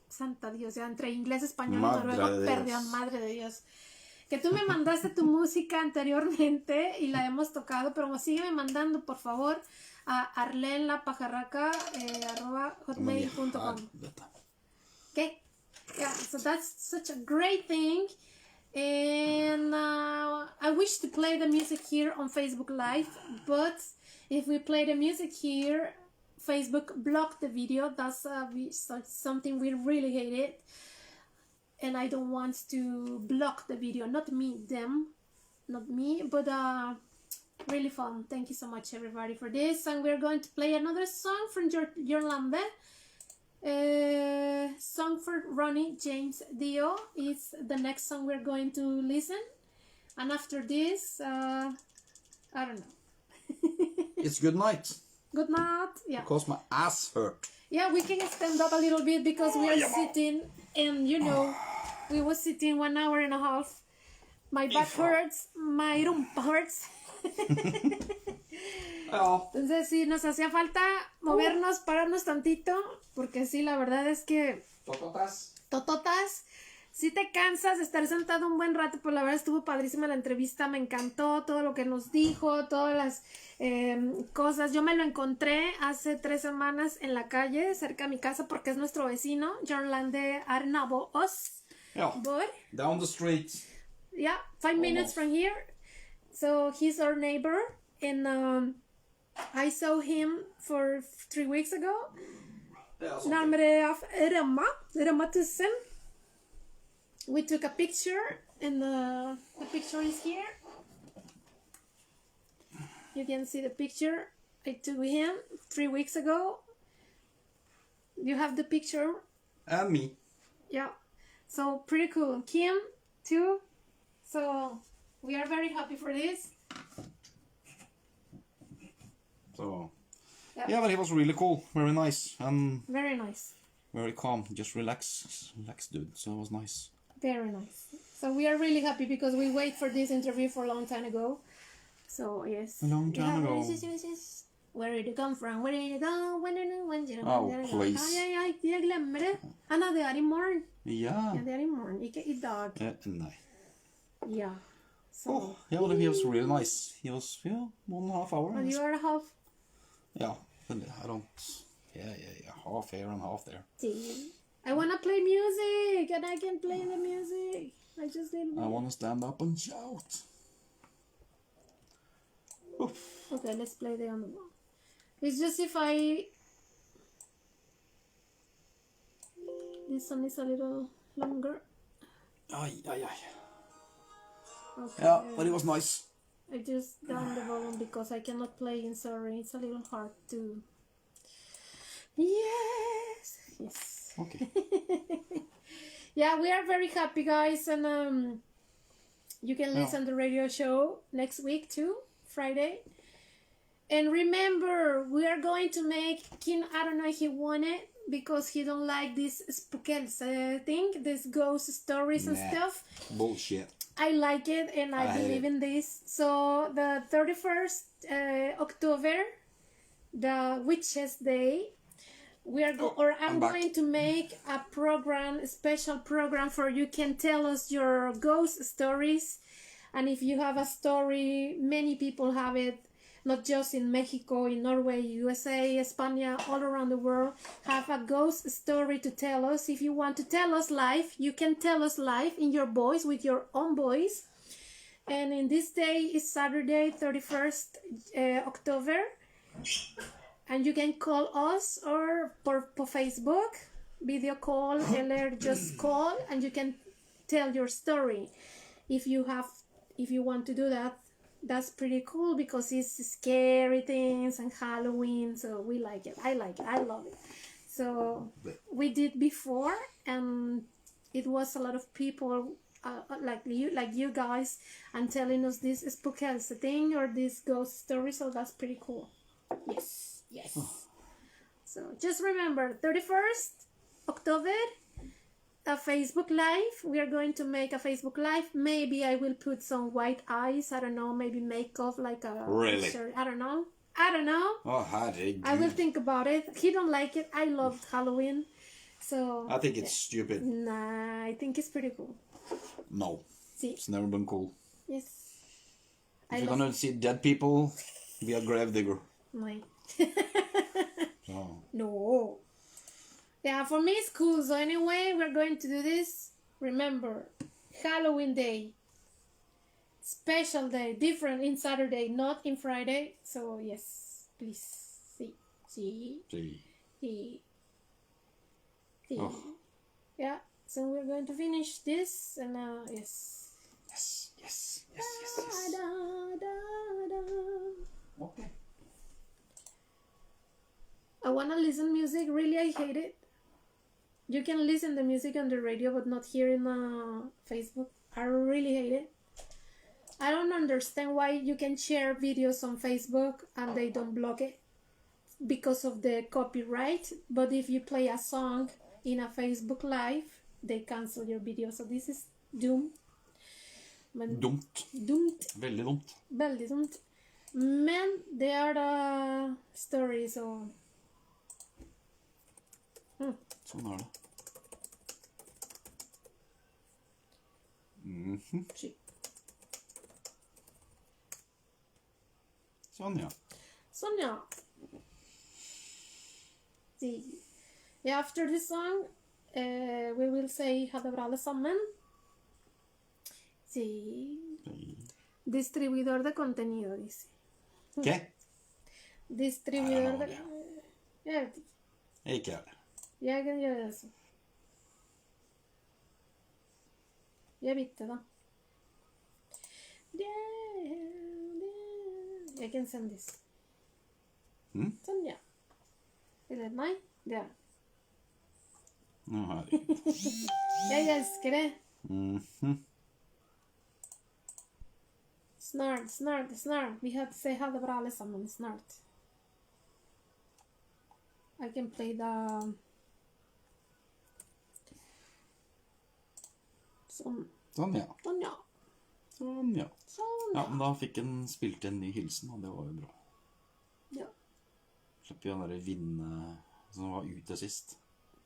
Santa Dios, ya entre inglés, español y noruego. Perdón, madre de Dios. Que tú me mandaste tu música anteriormente y la hemos tocado, pero sígueme mandando, por favor, a arlenlapajarraca @hotmail.com. Okay, yeah, so that's such a great thing, and I wish to play the music here on Facebook Live, but if we play the music here, Facebook blocked the video. That's something we really hate it. And I don't want to block the video, not me, them, not me, but really fun. Thank you so much, everybody, for this. And we're going to play another song from JORN LANDE. Song for Ronnie James Dio is the next song we're going to listen. And after this, I don't know. It's good night. Good night. Yeah. Because my ass hurt. Yeah, we can stand up a little bit because we are sitting, and you know, we were sitting 1 hour and a half. My back hurts, my rumpa hurts. Entonces sí, nos hacía falta movernos, pararnos tantito, porque sí, la verdad es que... Tototas. Sí te cansas de estar sentado un buen rato, pero la verdad estuvo padrísima la entrevista, me encantó todo lo que nos dijo, todas las cosas. Yo me lo encontré hace 3 semanas en la calle, cerca de mi casa, porque es nuestro vecino, JORN LANDE Arnabo Os. Yeah, down the street. Yeah, 5 minutes from here. So he's our neighbor, and I saw him for 3 weeks ago. Nærmere av Rema 1000. We took a picture, and the picture is here. You can see the picture I took with him 3 weeks ago. You have the picture? And me. Yeah. So pretty cool. Kim, too. So we are very happy for this. So yeah, but he was really cool, very nice, and very nice, very calm. Just relax, dude. So it was nice. Very nice. So we are really happy because we wait for this interview for a long time ago. So yes. A long time ago. Where did you come from? Where did you go? When did you Oh, please. Aj, jeg glemmer det. Det er i morgen. Ja. Ja, det er i morgen, ikke i dag. Nei. Ja. So. Oh, yeah, but he was really nice. He was, 1.5 hours. And you are half? Yeah, I don't... Yeah, half here and half there. I want to play music, and I can play the music. I just didn't. I want to stand up and shout. Oof. Okay, let's play the other one. It's just if I... This one is a little longer. Ay. Okay. Yeah, but it was nice. I just down the volume because I cannot play in sorry. It's a little hard to... Yes. Okay. Yeah, we are very happy, guys, and you can listen to the radio show next week too, Friday. And remember, we are going to make Kim. I don't know if he want it because he don't like this spookels thing, this ghost stories and stuff. Bullshit. I like it, and I believe in this. So the 31st October, the Witches' Day. I'm going to make a special program for you can tell us your ghost stories, and if you have a story, many people have it, not just in Mexico, in Norway, USA, Spain, all around the world, have a ghost story to tell us. If you want to tell us live, you can tell us live in your voice, with your own voice. And in this day is Saturday, 31st October. And you can call us or por Facebook, video call, or just call, and you can tell your story. If you want to do that, that's pretty cool because it's scary things and Halloween, so we like it. I like it. I love it. So we did before, and it was a lot of people like you guys, and telling us this spookels thing or this ghost story. So that's pretty cool. Yes. So just remember, 31st October, a Facebook Live. We are going to make a Facebook Live. Maybe I will put some white eyes. I don't know. Maybe makeup like a... Really? Shirt. I don't know. Oh, herregud. I will think about it. He don't like it. I loved Halloween. So... I think it's stupid. Nah, I think it's pretty cool. No. See? It's never been cool. Yes. If you're gonna see dead people, be a grave digger. No. Oh. No. Yeah, for me it's cool. So anyway, we're going to do this. Remember, Halloween day. Special day. Different in Saturday, not in Friday. So yes, please. See. Oh. Yeah, so we're going to finish this and yes. Yes. Okay. I wanna listen music. Really, I hate it. You can listen the music on the radio, but not here in Facebook. I really hate it. I don't understand why you can share videos on Facebook and they don't block it because of the copyright. But if you play a song in a Facebook Live, they cancel your video. So this is doomed. Dumt. Veldig dumt. Veldig dumt. Men det er da stories og... Sånn er det. Sånn, ja. Sånn, ja. After this song, we will say ha det bra alle sammen. Distribuidor de contenido, dice. ¿Qué? Distribuidor de... Jeg vet ikke. Ikke jeg. Jeg kan gjøre det sånn. Jeg vet det da. Jeg kan sende this. Sånn, ja. Eller nei, det er. Nå har jeg. Jeg elsker det. Snart. Vi har to say ha det bra alle sammen, snart. I can play the... Sånn, ja. Ja, men da fikk en spilt en ny hilsen, og det var jo bra. Ja. Slipper jo den der vinne som var ute sist.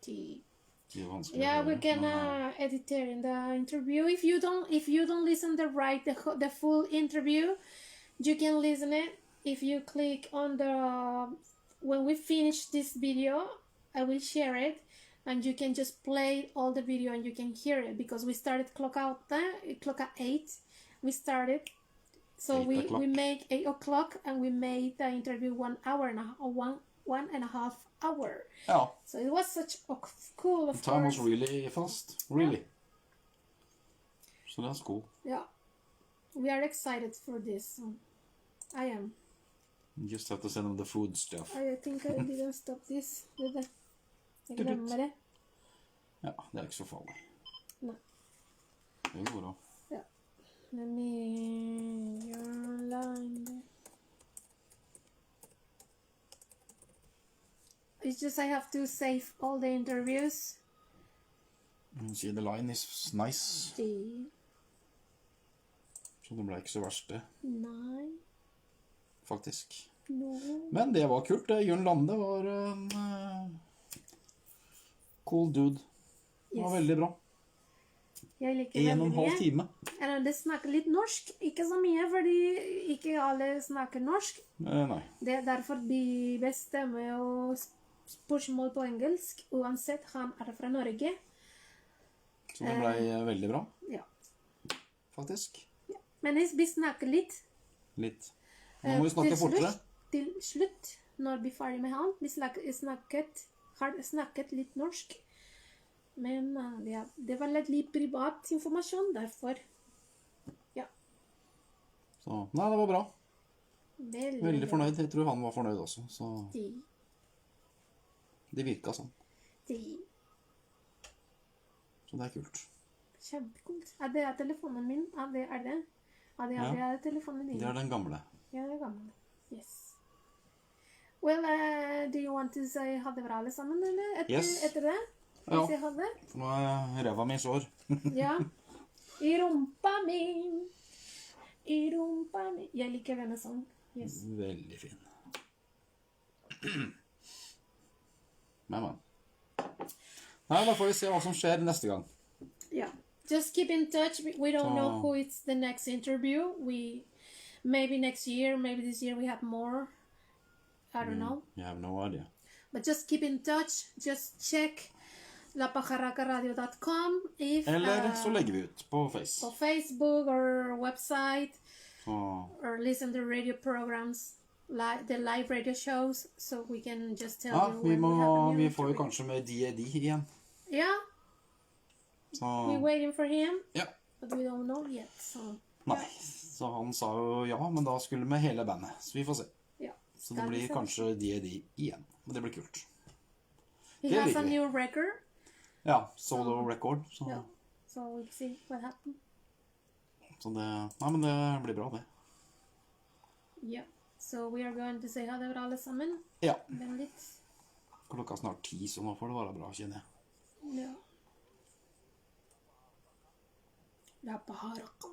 Yeah, we're gonna edit in the interview. If you don't listen the full interview, you can listen it. If you click on when we finish this video, I will share it, and you can just play all the video and you can hear it because we started clock at 8. We started, so we made 8 o'clock and we made the interview 1 hour and one and a half hour. Ja. So it was such a cool, of the time course. was really fast, really. Yeah. So that's cool. Yeah, we are excited for this. I am. You just have to send them the food stuff. I think I didn't stop this. Jeg glemmer det. Ja, det er ikke så farlig. Nei. Det går bra. Ja. Let me LANDE. It's just I have to save all the interviews. You see the line is nice. Så det ble ikke så verst det. Nei. Faktisk. No. Men det var kult. JORN LANDE var en cool dude. Det var veldig bra. Jeg liker veldig mye. 1,5 time. Det snakker litt norsk. Ikke så mye, fordi ikke alle snakker norsk. Nei. Det er derfor vi bestemmer å spørsmål på engelsk, uansett han er fra Norge. Så det ble veldig bra. Ja. Faktisk. Ja. Men vi snakker litt. Litt. Nå må vi snakke fortere. Til slutt, når vi er ferdig med han, vi har snakket litt norsk. Men ja, det var litt privat informasjon, derfor. Ja. Så, nei, det var bra. Veldig fornøyd. Jeg tror han var fornøyd også, så... Det virket sånn. Så det er kult. Kjempekult. Er det telefonen min? Det er det? Det er telefonen din. Det er den gamle. Ja, det er gamle. Yes. Well, do you want to say ha det bra alle sammen, eller? Etter det? Skal vi si ha det? For nå er ræva mi sår. Ja. I rumpa mi. I rumpa mi. Jeg liker denne sang. Yes. Veldig fin. Men. Nei, da får vi se hva som skjer neste gang. Yeah. Just keep in touch. We don't know who it's the next interview. Maybe next year, maybe this year we have more. I don't know. You have no idea. But just keep in touch. Just check pajarracaradio.com if Eller så legger vi ut på Facebook or website or listen to radio programs, the live radio shows, so we can just tell you when we have a new vi får jo kanskje med DAD igjen. Yeah. Så we're waiting for him. Ja. But we don't know yet. So nei, så han sa jo ja, men da skulle med hele bandet. Så vi får se. Ja. Så det blir kanskje DAD igjen. Men det blir kult. He has a new record. Ja, solo record. Så. Yeah. So we'll see what happens. Så det, nei, men det blir bra, det. Yeah. So we are going to say ha det bra alle sammen. Ja. Vennligt. Klokka snart 10, så nå får det være bra, kjenner jeg. Ja. Det er Pajarraca.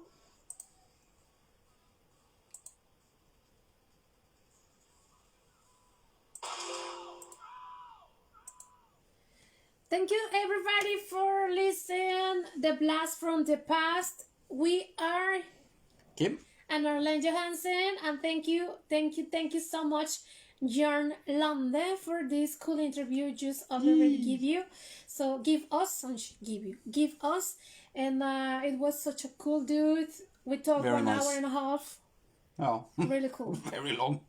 Thank you everybody for listening. The Blast from the Past. We are Kim? and Arlen Johansen, and thank you so much, JORN LANDE, for this cool interview just already give you. So give us, and it was such a cool dude. We talked Very 1 nice. hour and a half. Ja. Really cool. Very long.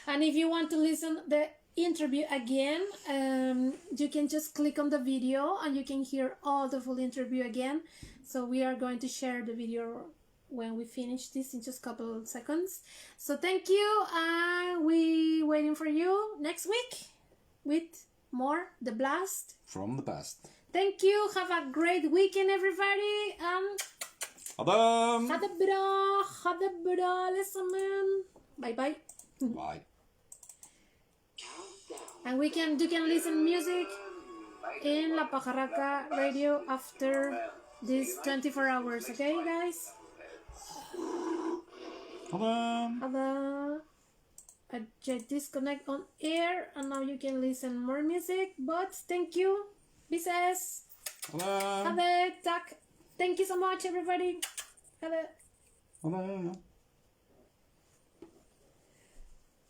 And if you want to listen the interview again, you can just click on the video and you can hear all the full interview again. So we are going to share the video when we finish this in just a couple of seconds. So thank you, and we waiting for you next week with more The Blast From the past. Thank you. Have a great weekend, everybody. Ha det! Ha det bra. Ha det bra, alle sammen. Bye bye. Bye. And you can listen music in La Pajarraca radio after these 24 hours, okay, guys? Ha det! Ha det. I just disconnect on air, and now you can listen more music. But thank you. Vi ses. Ha det! Ha det. Takk. Thank you so much, everybody. Ha det. Ha det, ja.